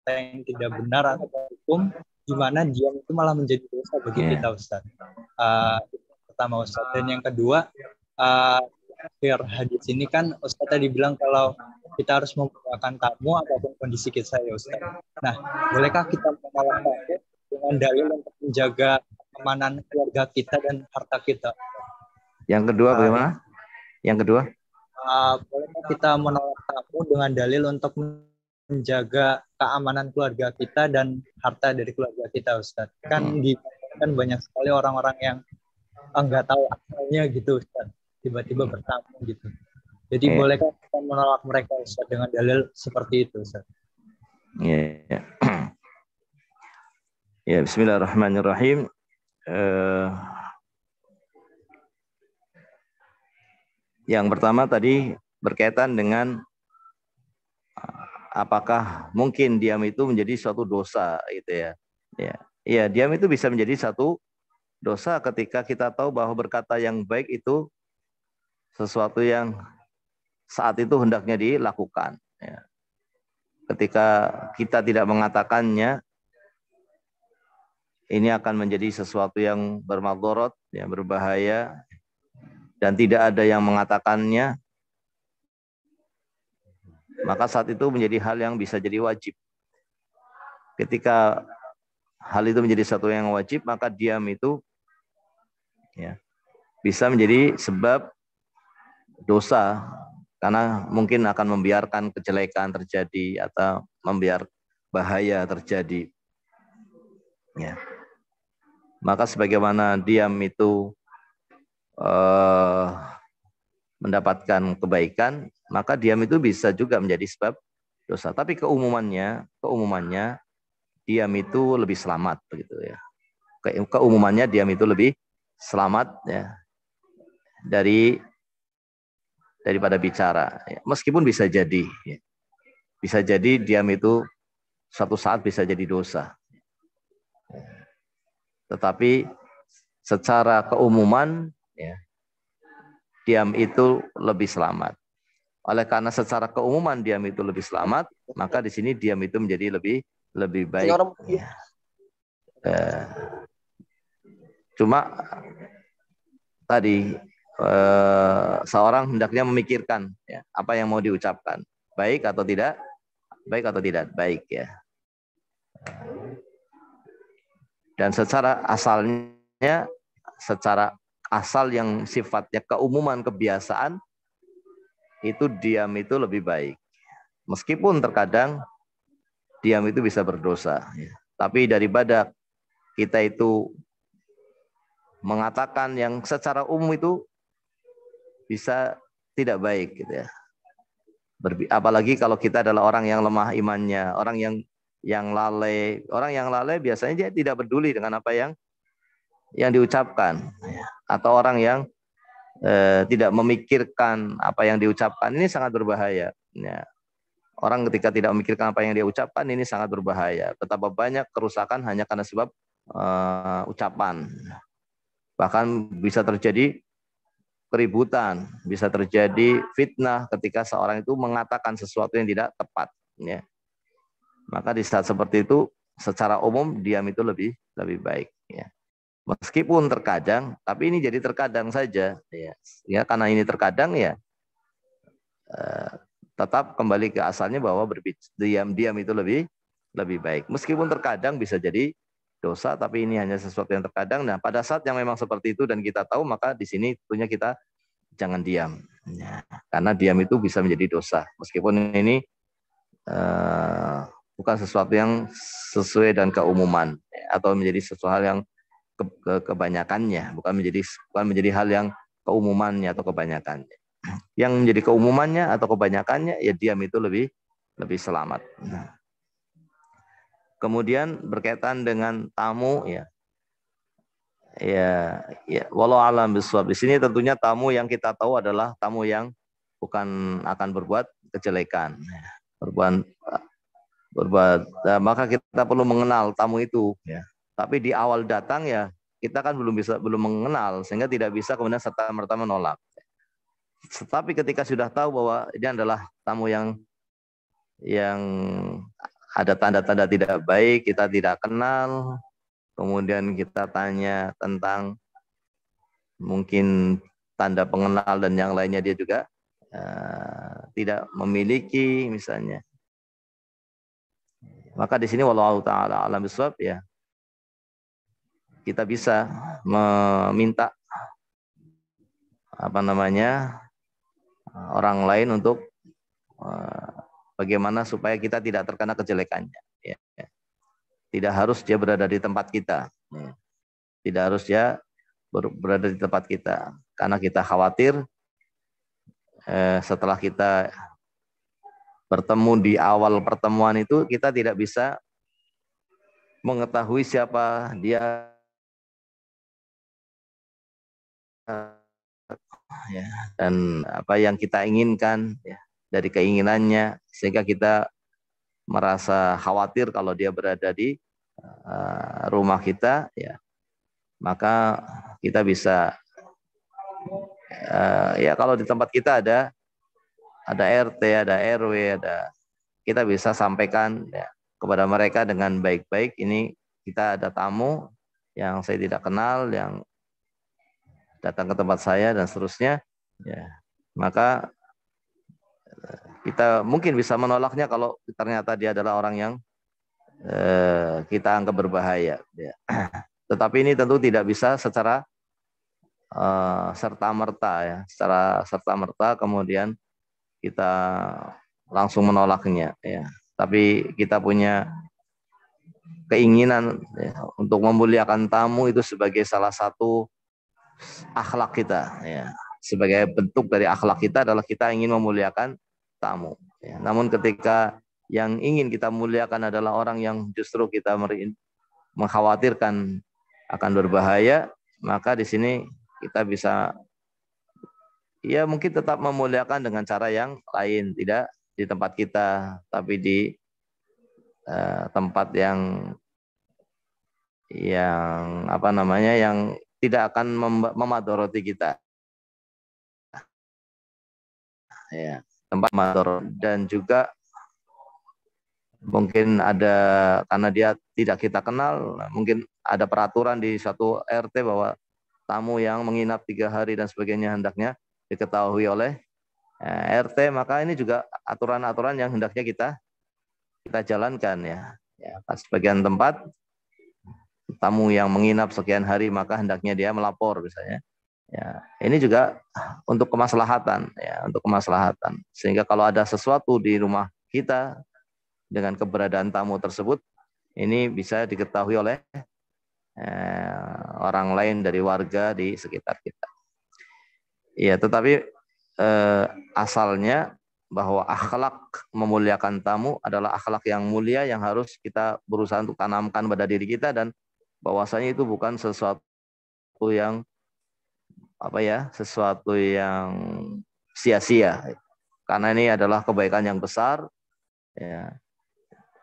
yang tidak benar atau hukum, di mana diam itu malah menjadi dosa bagi kita, Ustaz. Pertama, Ustaz. Dan yang kedua, akhir hadis ini kan Ustaz tadi bilang kalau kita harus memperlakukan tamu apapun kondisi kita, ya Ustaz. Nah, bolehkah kita menolak tamu dengan dalil untuk menjaga keamanan keluarga kita dan harta kita? Yang kedua bagaimana? Yang kedua? Bolehkah kita menolak tamu dengan dalil untuk menjaga keamanan keluarga kita dan harta dari keluarga kita, Ustaz? Kan banyak sekali orang-orang yang nggak tahu asalnya gitu, Ustaz. Tiba-tiba bertamu gitu. Jadi bolehkah kita menolak mereka, Ustaz, dengan dalil seperti itu, Ustaz? Ya. Ya, bismillahirrahmanirrahim. Yang pertama tadi berkaitan dengan apakah mungkin diam itu menjadi suatu dosa gitu ya. Ya, diam itu bisa menjadi satu dosa ketika kita tahu bahwa berkata yang baik itu sesuatu yang saat itu hendaknya dilakukan. Ya. Ketika kita tidak mengatakannya, ini akan menjadi sesuatu yang bermadharat, yang berbahaya, dan tidak ada yang mengatakannya, maka saat itu menjadi hal yang bisa jadi wajib. Ketika hal itu menjadi satu yang wajib, maka diam itu ya, bisa menjadi sebab dosa, karena mungkin akan membiarkan kejelekan terjadi atau membiarkan bahaya terjadi. Ya. Maka sebagaimana diam itu mendapatkan kebaikan, maka diam itu bisa juga menjadi sebab dosa. Tapi keumumannya diam itu lebih selamat begitu ya. Keumumannya diam itu lebih selamat ya daripada bicara. Ya. Meskipun bisa jadi diam itu suatu saat bisa jadi dosa. Tetapi secara keumuman ya, diam itu lebih selamat. Oleh karena secara keumuman diam itu lebih selamat, maka di sini diam itu menjadi lebih baik. Cuma tadi seorang hendaknya memikirkan ya, apa yang mau diucapkan, baik atau tidak baik ya. Dan secara asalnya, secara asal yang sifatnya keumuman kebiasaan, itu diam itu lebih baik. Meskipun terkadang diam itu bisa berdosa. Ya. Tapi daripada kita itu mengatakan yang secara umum itu bisa tidak baik gitu ya. Apalagi kalau kita adalah orang yang lemah imannya, orang yang lalai. Orang yang lalai biasanya dia tidak peduli dengan apa yang diucapkan, atau orang yang tidak memikirkan apa yang diucapkan. Ini sangat berbahaya. Ya. Orang ketika tidak memikirkan apa yang dia ucapkan, ini sangat berbahaya. Betapa banyak kerusakan hanya karena sebab ucapan. Bahkan bisa terjadi keributan, bisa terjadi fitnah ketika seorang itu mengatakan sesuatu yang tidak tepat. Ya. Maka di saat seperti itu, secara umum diam itu lebih baik. Ya. Meskipun terkadang, tapi ini jadi terkadang saja. Ya, karena ini terkadang ya, tetap kembali ke asalnya bahwa diam itu lebih baik. Meskipun terkadang bisa jadi dosa, tapi ini hanya sesuatu yang terkadang. Nah, pada saat yang memang seperti itu dan kita tahu, maka di sini tentunya kita jangan diam. Ya, karena diam itu bisa menjadi dosa. Meskipun ini bukan sesuatu yang sesuai dan keumuman, atau menjadi sesuatu hal yang kebanyakannya, bukan menjadi hal yang keumumannya atau kebanyakannya. Yang menjadi keumumannya atau kebanyakannya, ya diam itu lebih selamat. Nah. Kemudian berkaitan dengan tamu, ya walau alam biswab. Di sini tentunya tamu yang kita tahu adalah tamu yang bukan akan berbuat kejelekan, maka kita perlu mengenal tamu itu, ya. Tapi di awal datang ya kita kan belum mengenal, sehingga tidak bisa kemudian serta-merta menolak. Tetapi ketika sudah tahu bahwa ini adalah tamu yang ada tanda-tanda tidak baik, kita tidak kenal, kemudian kita tanya tentang mungkin tanda pengenal dan yang lainnya dia juga tidak memiliki misalnya. Maka di sini wallahu taala alam bisawab, ya, kita bisa meminta orang lain untuk bagaimana supaya kita tidak terkena kejelekannya. Ya. Tidak harus dia berada di tempat kita. Ya. Tidak harus dia berada di tempat kita. Karena kita khawatir setelah kita bertemu di awal pertemuan itu, kita tidak bisa mengetahui siapa dia, ya, dan apa yang kita inginkan, ya, dari keinginannya, sehingga kita merasa khawatir kalau dia berada di rumah kita, ya, maka kita bisa ya kalau di tempat kita ada RT, ada RW, kita bisa sampaikan, ya, kepada mereka dengan baik-baik, ini kita ada tamu yang saya tidak kenal yang datang ke tempat saya dan seterusnya, ya. Maka kita mungkin bisa menolaknya kalau ternyata dia adalah orang yang kita anggap berbahaya, ya. Tetapi ini tentu tidak bisa secara serta-merta, ya, secara serta-merta kemudian kita langsung menolaknya, ya. Tapi kita punya keinginan, ya, untuk memuliakan tamu itu sebagai salah satu akhlak kita, ya. Sebagai bentuk dari akhlak kita adalah kita ingin memuliakan tamu, ya. Namun ketika yang ingin kita muliakan adalah orang yang justru kita mengkhawatirkan akan berbahaya, maka di sini kita bisa, ya, mungkin tetap memuliakan dengan cara yang lain, tidak di tempat kita, tapi di tempat yang yang tidak akan memadoroti kita. ya, tempat motor. Dan juga mungkin ada, karena dia tidak kita kenal, mungkin ada peraturan di satu RT bahwa tamu yang menginap 3 hari dan sebagainya hendaknya diketahui oleh RT, maka ini juga aturan-aturan yang hendaknya kita jalankan ya. Ya, sebagian tempat tamu yang menginap sekian hari maka hendaknya dia melapor misalnya. Ya, ini juga untuk kemaslahatan ya, untuk kemaslahatan. Sehingga kalau ada sesuatu di rumah kita dengan keberadaan tamu tersebut, ini bisa diketahui oleh orang lain dari warga di sekitar kita. Ya, tetapi asalnya bahwa akhlak memuliakan tamu adalah akhlak yang mulia yang harus kita berusaha untuk tanamkan pada diri kita, dan bahwasanya itu bukan sesuatu yang sesuatu yang sia-sia, karena ini adalah kebaikan yang besar ya,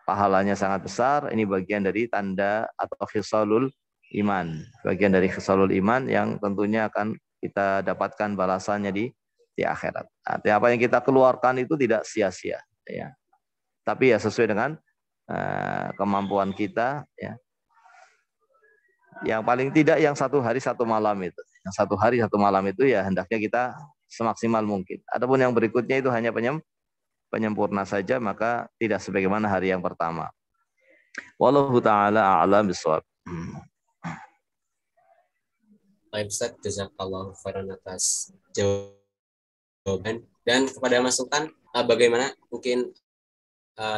pahalanya sangat besar. Ini bagian dari tanda atau khisalul iman, bagian dari khisalul iman yang tentunya akan kita dapatkan balasannya di akhirat. Artinya apa yang kita keluarkan itu tidak sia-sia ya, tapi ya sesuai dengan kemampuan kita ya. Yang paling tidak yang 1 hari 1 malam itu. Yang 1 hari 1 malam itu ya hendaknya kita semaksimal mungkin. Adapun yang berikutnya itu hanya penyempurna saja, maka tidak sebagaimana hari yang pertama. Wallahu ta'ala a'lam bishawab. Baik Ustaz, jazakallahu khairan atas jawaban. Dan kepada masukan, bagaimana mungkin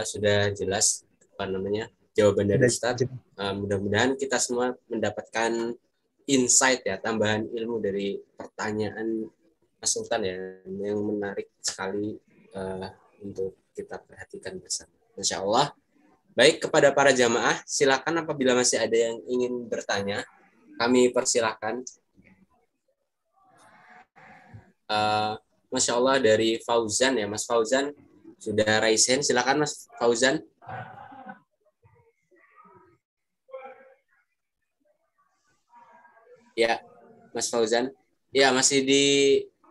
sudah jelas jawaban dari Ustaz. Mudah-mudahan kita semua mendapatkan insight ya, tambahan ilmu dari pertanyaan Mas Sultan ya, yang menarik sekali untuk kita perhatikan bersama. Insya Allah. Baik, kepada para jamaah, silakan apabila masih ada yang ingin bertanya, kami persilakan. Masya Allah, dari Fauzan ya, Mas Fauzan sudah raise hand. Silakan Mas Fauzan. Ya, Mas Fauzan. Ya, masih di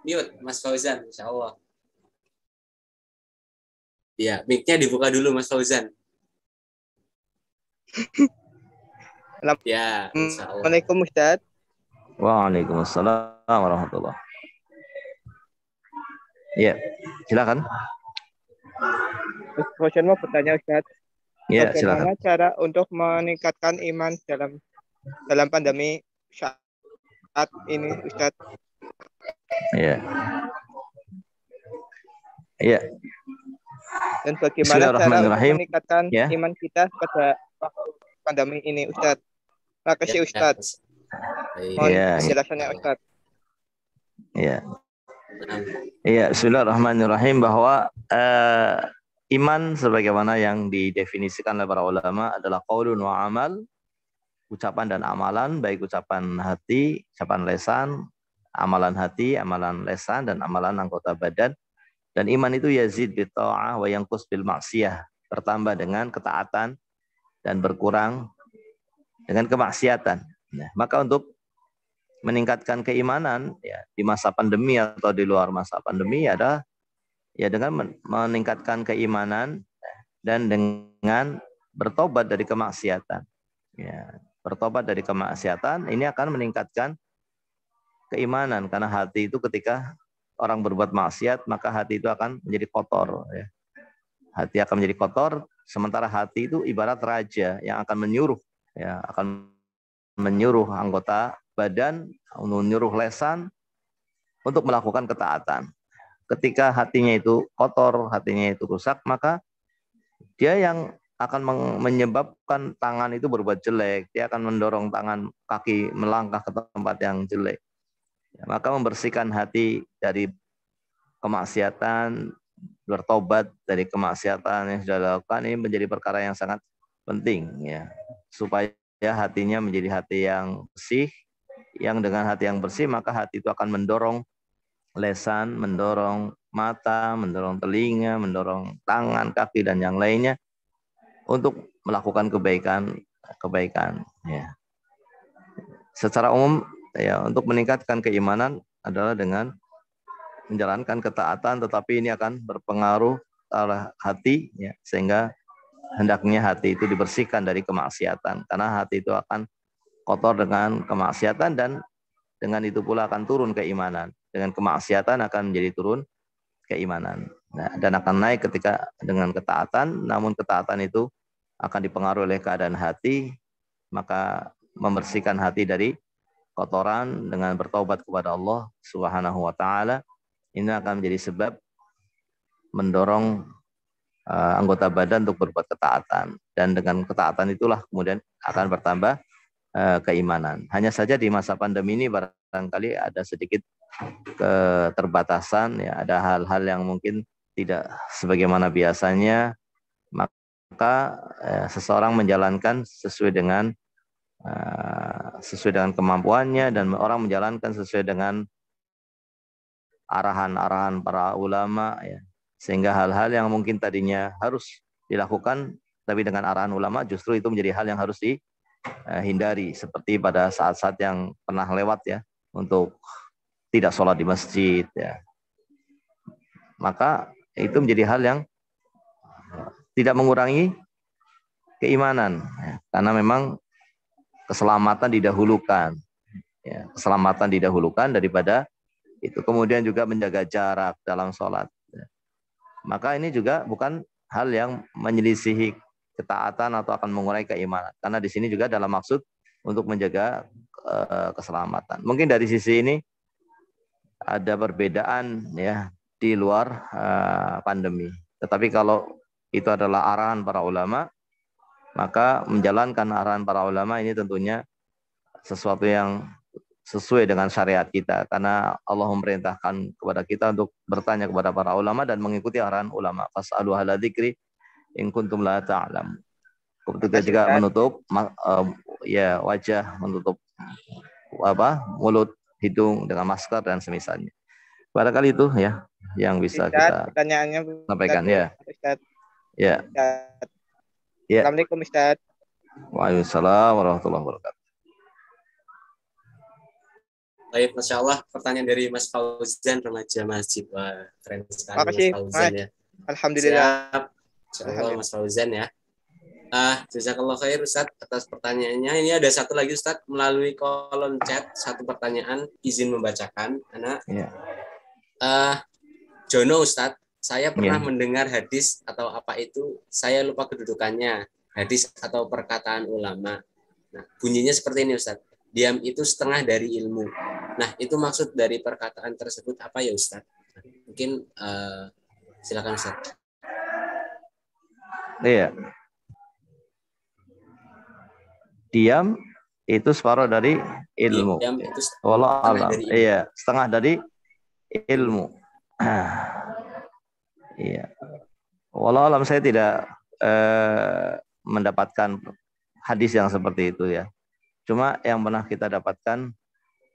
mute, Mas Fauzan, insya Allah. Ya, mic-nya dibuka dulu, Mas Fauzan. Ya, insya Allah. Assalamualaikum Ustaz. Waalaikumsalam warahmatullahi. Ya, silakan. Fauzan mau bertanya Ustaz. Ya, bagaimana silakan. cara untuk meningkatkan iman dalam pandemi saat ini Ustaz? Ya. Ya. Dan bagaimana cara untuk meningkatkan ya. iman kita pada pandemi ini Ustaz? Makasih Ustaz. Mohon penjelasannya Ustaz. Ya. Ya, bismillahirrahmanirrahim, bahwa iman sebagaimana yang didefinisikan oleh para ulama adalah qaulun wa amal, ucapan dan amalan, baik ucapan hati, ucapan lesan, amalan hati, amalan lesan, dan amalan anggota badan. Dan iman itu yazid bi ta'ah wa yanqus bil maksiyah, bertambah dengan ketaatan dan berkurang dengan kemaksiatan. Nah, maka untuk meningkatkan keimanan ya di masa pandemi atau di luar masa pandemi adalah ya dengan meningkatkan keimanan dan dengan bertobat dari kemaksiatan. Ya, bertobat dari kemaksiatan ini akan meningkatkan keimanan, karena hati itu ketika orang berbuat maksiat maka hati itu akan menjadi kotor ya. Hati akan menjadi kotor, sementara hati itu ibarat raja yang akan menyuruh ya, akan menyuruh anggota badan, menyuruh lesan untuk melakukan ketaatan. Ketika hatinya itu kotor, hatinya itu rusak, maka dia yang akan menyebabkan tangan itu berbuat jelek, dia akan mendorong tangan kaki melangkah ke tempat yang jelek. Ya, maka membersihkan hati dari kemaksiatan, bertobat dari kemaksiatan yang sudah dilakukan, ini menjadi perkara yang sangat penting ya, supaya hatinya menjadi hati yang bersih. Yang dengan hati yang bersih maka hati itu akan mendorong lesan, mendorong mata, mendorong telinga, mendorong tangan, kaki, dan yang lainnya untuk melakukan kebaikan ya. Secara umum ya, untuk meningkatkan keimanan adalah dengan menjalankan ketaatan, tetapi ini akan berpengaruh terhadap hati, ya, sehingga hendaknya hati itu dibersihkan dari kemaksiatan, karena hati itu akan kotor dengan kemaksiatan, dan dengan itu pula akan turun keimanan. Dengan kemaksiatan akan menjadi turun keimanan. Nah, dan akan naik ketika dengan ketaatan, namun ketaatan itu akan dipengaruhi oleh keadaan hati, maka membersihkan hati dari kotoran dengan bertaubat kepada Allah Subhanahu wa taala, ini akan menjadi sebab mendorong anggota badan untuk berbuat ketaatan, dan dengan ketaatan itulah kemudian akan bertambah keimanan. Hanya saja di masa pandemi ini barangkali ada sedikit keterbatasan, ya, ada hal-hal yang mungkin tidak sebagaimana biasanya, maka seseorang menjalankan sesuai dengan kemampuannya, dan orang menjalankan sesuai dengan arahan-arahan para ulama, ya, sehingga hal-hal yang mungkin tadinya harus dilakukan tapi dengan arahan ulama justru itu menjadi hal yang harus dihindari, seperti pada saat-saat yang pernah lewat, ya, untuk tidak sholat di masjid, ya. Maka itu menjadi hal yang tidak mengurangi keimanan, ya, karena memang keselamatan didahulukan, ya, keselamatan didahulukan daripada itu. Kemudian juga menjaga jarak dalam sholat, ya. Maka ini juga bukan hal yang menyelisihi ketaatan atau akan mengurangi keimanan, karena di sini juga dalam maksud untuk menjaga keselamatan. Mungkin dari sisi ini ada perbedaan, ya, di luar pandemi. Tetapi kalau itu adalah arahan para ulama, maka menjalankan arahan para ulama ini tentunya sesuatu yang sesuai dengan syariat kita, karena Allah memerintahkan kepada kita untuk bertanya kepada para ulama dan mengikuti arahan ulama. Fas'alu ahla dzikri in kuntum la ta'lam. Ketika juga menutup ya wajah, menutup mulut, hidung dengan masker dan semisalnya. Barangkali itu, ya, yang bisa Ustaz, kita pertanyaannya sampaikan, ya. Ustaz. Ya. Ustaz. Ya. Assalamualaikum Ustaz. Waalaikumsalam warahmatullahi wabarakatuh. Baik, Masya Allah, pertanyaan dari Mas Fauzan, remaja masjid. Wah, keren sekali Makasih, Mas Fauzan, ya. Alhamdulillah. Siap. Insya Allah Mas Fauzan, ya. Jazakallah khair Ustaz atas pertanyaannya. Ini ada satu lagi Ustaz melalui kolom chat, satu pertanyaan, izin membacakan. Anak. Ya. Jono Ustaz, saya pernah mendengar hadis atau apa itu, saya lupa kedudukannya, hadis atau perkataan ulama. Nah, bunyinya seperti ini Ustaz. Diam itu setengah dari ilmu. Nah, itu maksud dari perkataan tersebut apa ya Ustaz? Mungkin silakan Ustaz. Iya. Diam itu separuh dari ilmu. Diam itu wallahu alam. Iya, setengah dari ilmu. Iya. Wallahu alam, saya tidak mendapatkan hadis yang seperti itu, ya. Cuma yang pernah kita dapatkan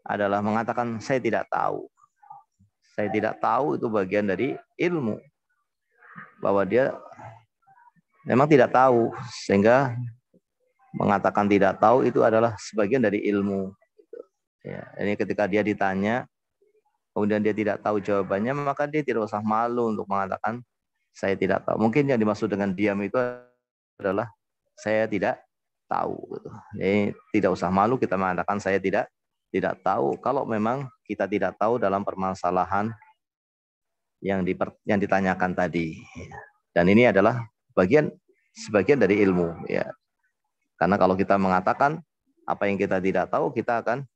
adalah mengatakan saya tidak tahu. Saya tidak tahu itu bagian dari ilmu. Bahwa dia memang tidak tahu, sehingga mengatakan tidak tahu itu adalah sebagian dari ilmu. Ya, ini ketika dia ditanya, kemudian dia tidak tahu jawabannya, maka dia tidak usah malu untuk mengatakan saya tidak tahu. Mungkin yang dimaksud dengan diam itu adalah saya tidak tahu. Jadi tidak usah malu kita mengatakan saya tidak tahu. Kalau memang kita tidak tahu dalam permasalahan yang ditanyakan tadi. Dan ini adalah sebagian dari ilmu, ya. Karena kalau kita mengatakan apa yang kita tidak tahu, kita akan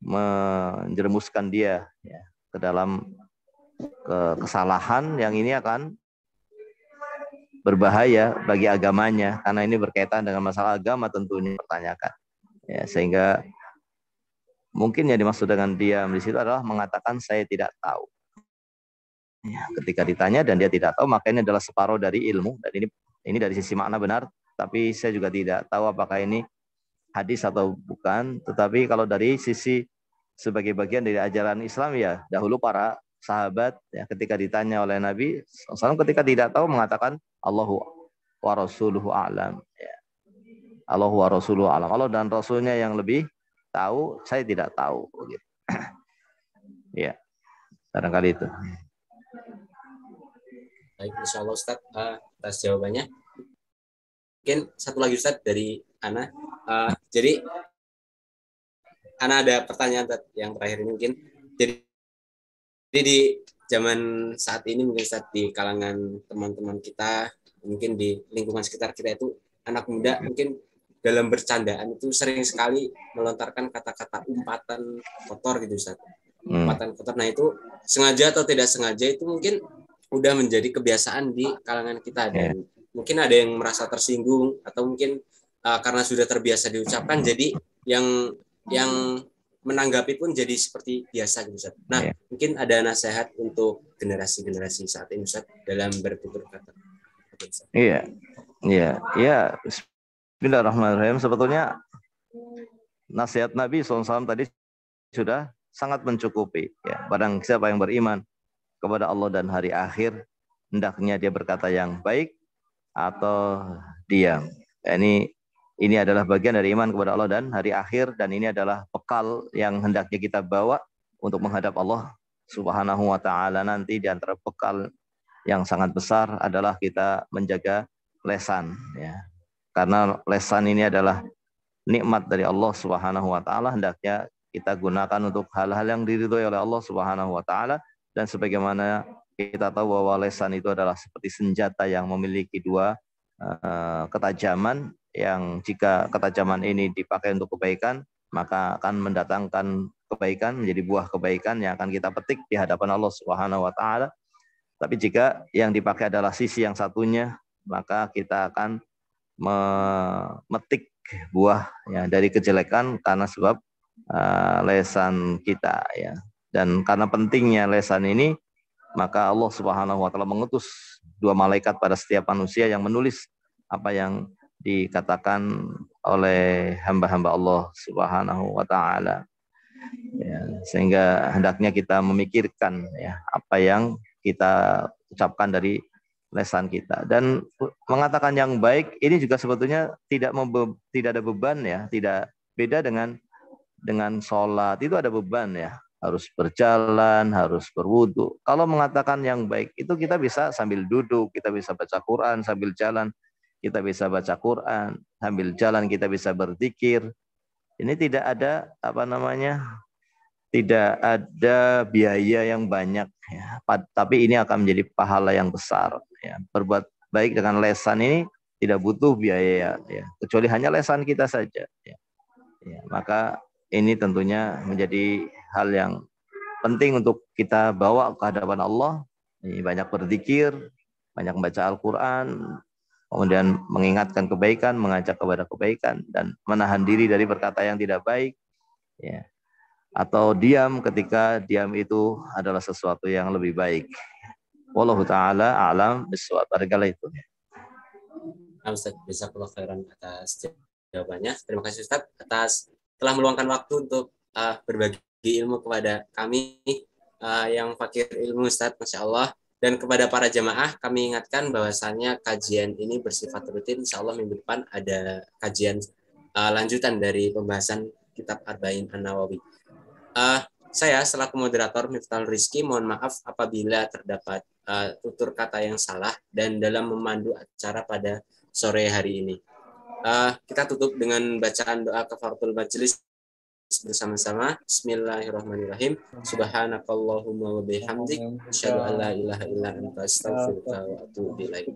menjerumuskan dia, ya, ke dalam kesalahan yang ini akan berbahaya bagi agamanya, karena ini berkaitan dengan masalah agama tentunya dipertanyakan, ya, sehingga mungkin yang dimaksud dengan diam di situ adalah mengatakan saya tidak tahu, ya, ketika ditanya dan dia tidak tahu, maka ini adalah separuh dari ilmu. Dan ini dari sisi makna benar, tapi saya juga tidak tahu apakah ini hadis atau bukan. Tetapi kalau dari sisi sebagai bagian dari ajaran Islam, ya, dahulu para sahabat, ya, ketika ditanya oleh Nabi SAW, ketika tidak tahu mengatakan Allahu wa rasuluhu a'lam, ya. Allahu wa rasuluhu a'lam. Allah dan Rasulnya yang lebih tahu, saya tidak tahu. Gitu. Ya. Barangkali itu. Baik, insya Allah Ustaz atas jawabannya. Mungkin satu lagi Ustaz dari Ana. Jadi Ana ada pertanyaan Ustaz, yang terakhir ini mungkin. Jadi di zaman saat ini mungkin Ustaz, di kalangan teman-teman kita, mungkin di lingkungan sekitar kita itu anak muda mungkin dalam bercandaan itu sering sekali melontarkan kata-kata umpatan kotor gitu Ustaz. Umpatan kotor. Nah itu sengaja atau tidak sengaja itu mungkin udah menjadi kebiasaan di kalangan kita, dan mungkin ada yang merasa tersinggung atau mungkin karena sudah terbiasa diucapkan, jadi yang menanggapi pun jadi seperti biasa gitu Ustaz. Nah, mungkin ada nasihat untuk generasi-generasi saat ini Ustaz dalam bertutur kata. Iya. Bismillahirrahmanirrahim. Sebetulnya nasihat Nabi SAW tadi sudah sangat mencukupi. Ya, barang siapa yang beriman kepada Allah dan hari akhir, hendaknya dia berkata yang baik atau diam. Ya, ini adalah bagian dari iman kepada Allah dan hari akhir, dan ini adalah bekal yang hendaknya kita bawa untuk menghadap Allah Subhanahu wa taala nanti. Di antara bekal yang sangat besar adalah kita menjaga lesan, ya. Karena lesan ini adalah nikmat dari Allah Subhanahu wa taala, hendaknya kita gunakan untuk hal-hal yang diridhoi oleh Allah Subhanahu wa taala. Dan sebagaimana kita tahu bahwa lesan itu adalah seperti senjata yang memiliki dua ketajaman, yang jika ketajaman ini dipakai untuk kebaikan, maka akan mendatangkan kebaikan, menjadi buah kebaikan yang akan kita petik di hadapan Allah Subhanahu wa taala. Tapi jika yang dipakai adalah sisi yang satunya, maka kita akan memetik buah ya dari kejelekan karena sebab lesan kita, ya. Dan karena pentingnya lesan ini, maka Allah Subhanahu wa taala mengutus dua malaikat pada setiap manusia yang menulis apa yang dikatakan oleh hamba-hamba Allah Subhanahu wa taala. Ya, sehingga hendaknya kita memikirkan ya apa yang kita ucapkan dari lesan kita, dan mengatakan yang baik ini juga sebetulnya tidak ada beban, ya. Tidak beda dengan sholat, itu ada beban, ya. Harus berjalan, harus berwudu. Kalau mengatakan yang baik itu kita bisa sambil duduk, kita bisa baca Quran sambil jalan, kita bisa baca Quran sambil jalan, kita bisa berzikir. Ini tidak ada tidak ada biaya yang banyak, ya. Tapi ini akan menjadi pahala yang besar, ya. Berbuat baik dengan lesan ini tidak butuh biaya, ya, kecuali hanya lesan kita saja, ya. Ya, maka ini tentunya menjadi hal yang penting untuk kita bawa ke hadapan Allah. Ini banyak berzikir, banyak membaca Al-Quran, kemudian mengingatkan kebaikan, mengajak kepada kebaikan, dan menahan diri dari berkata yang tidak baik, ya. Atau diam ketika diam itu adalah sesuatu yang lebih baik. Wallahu ta'ala a'lam bishawab. Barangkali itu. Ustaz, jazakallahu khairan atas jawabannya. Terima kasih Ustaz atas telah meluangkan waktu untuk berbagi ilmu kepada kami yang fakir ilmu Ustaz, Masya Allah. Dan kepada para jamaah kami ingatkan bahwasannya kajian ini bersifat rutin. Insya Allah minggu depan ada kajian lanjutan dari pembahasan kitab Arba'in An-Nawawi. Saya selaku moderator Miftahul Rizki mohon maaf apabila terdapat tutur kata yang salah dan dalam memandu acara pada sore hari ini. Kita tutup dengan bacaan doa kafaratul majelis bersama-sama. Bismillahirrahmanirrahim. Subhanakallahumma wa bihamdik asyhadu an la ilaha illa anta astaghfiruka wa atubu ilaik.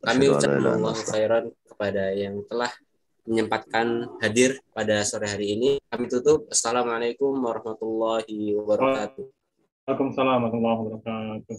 Kami ucapkan Allah khairan kepada yang telah menyempatkan hadir pada sore hari ini. Kami tutup. Assalamualaikum warahmatullahi wabarakatuh. Waalaikumsalam warahmatullahi wabarakatuh.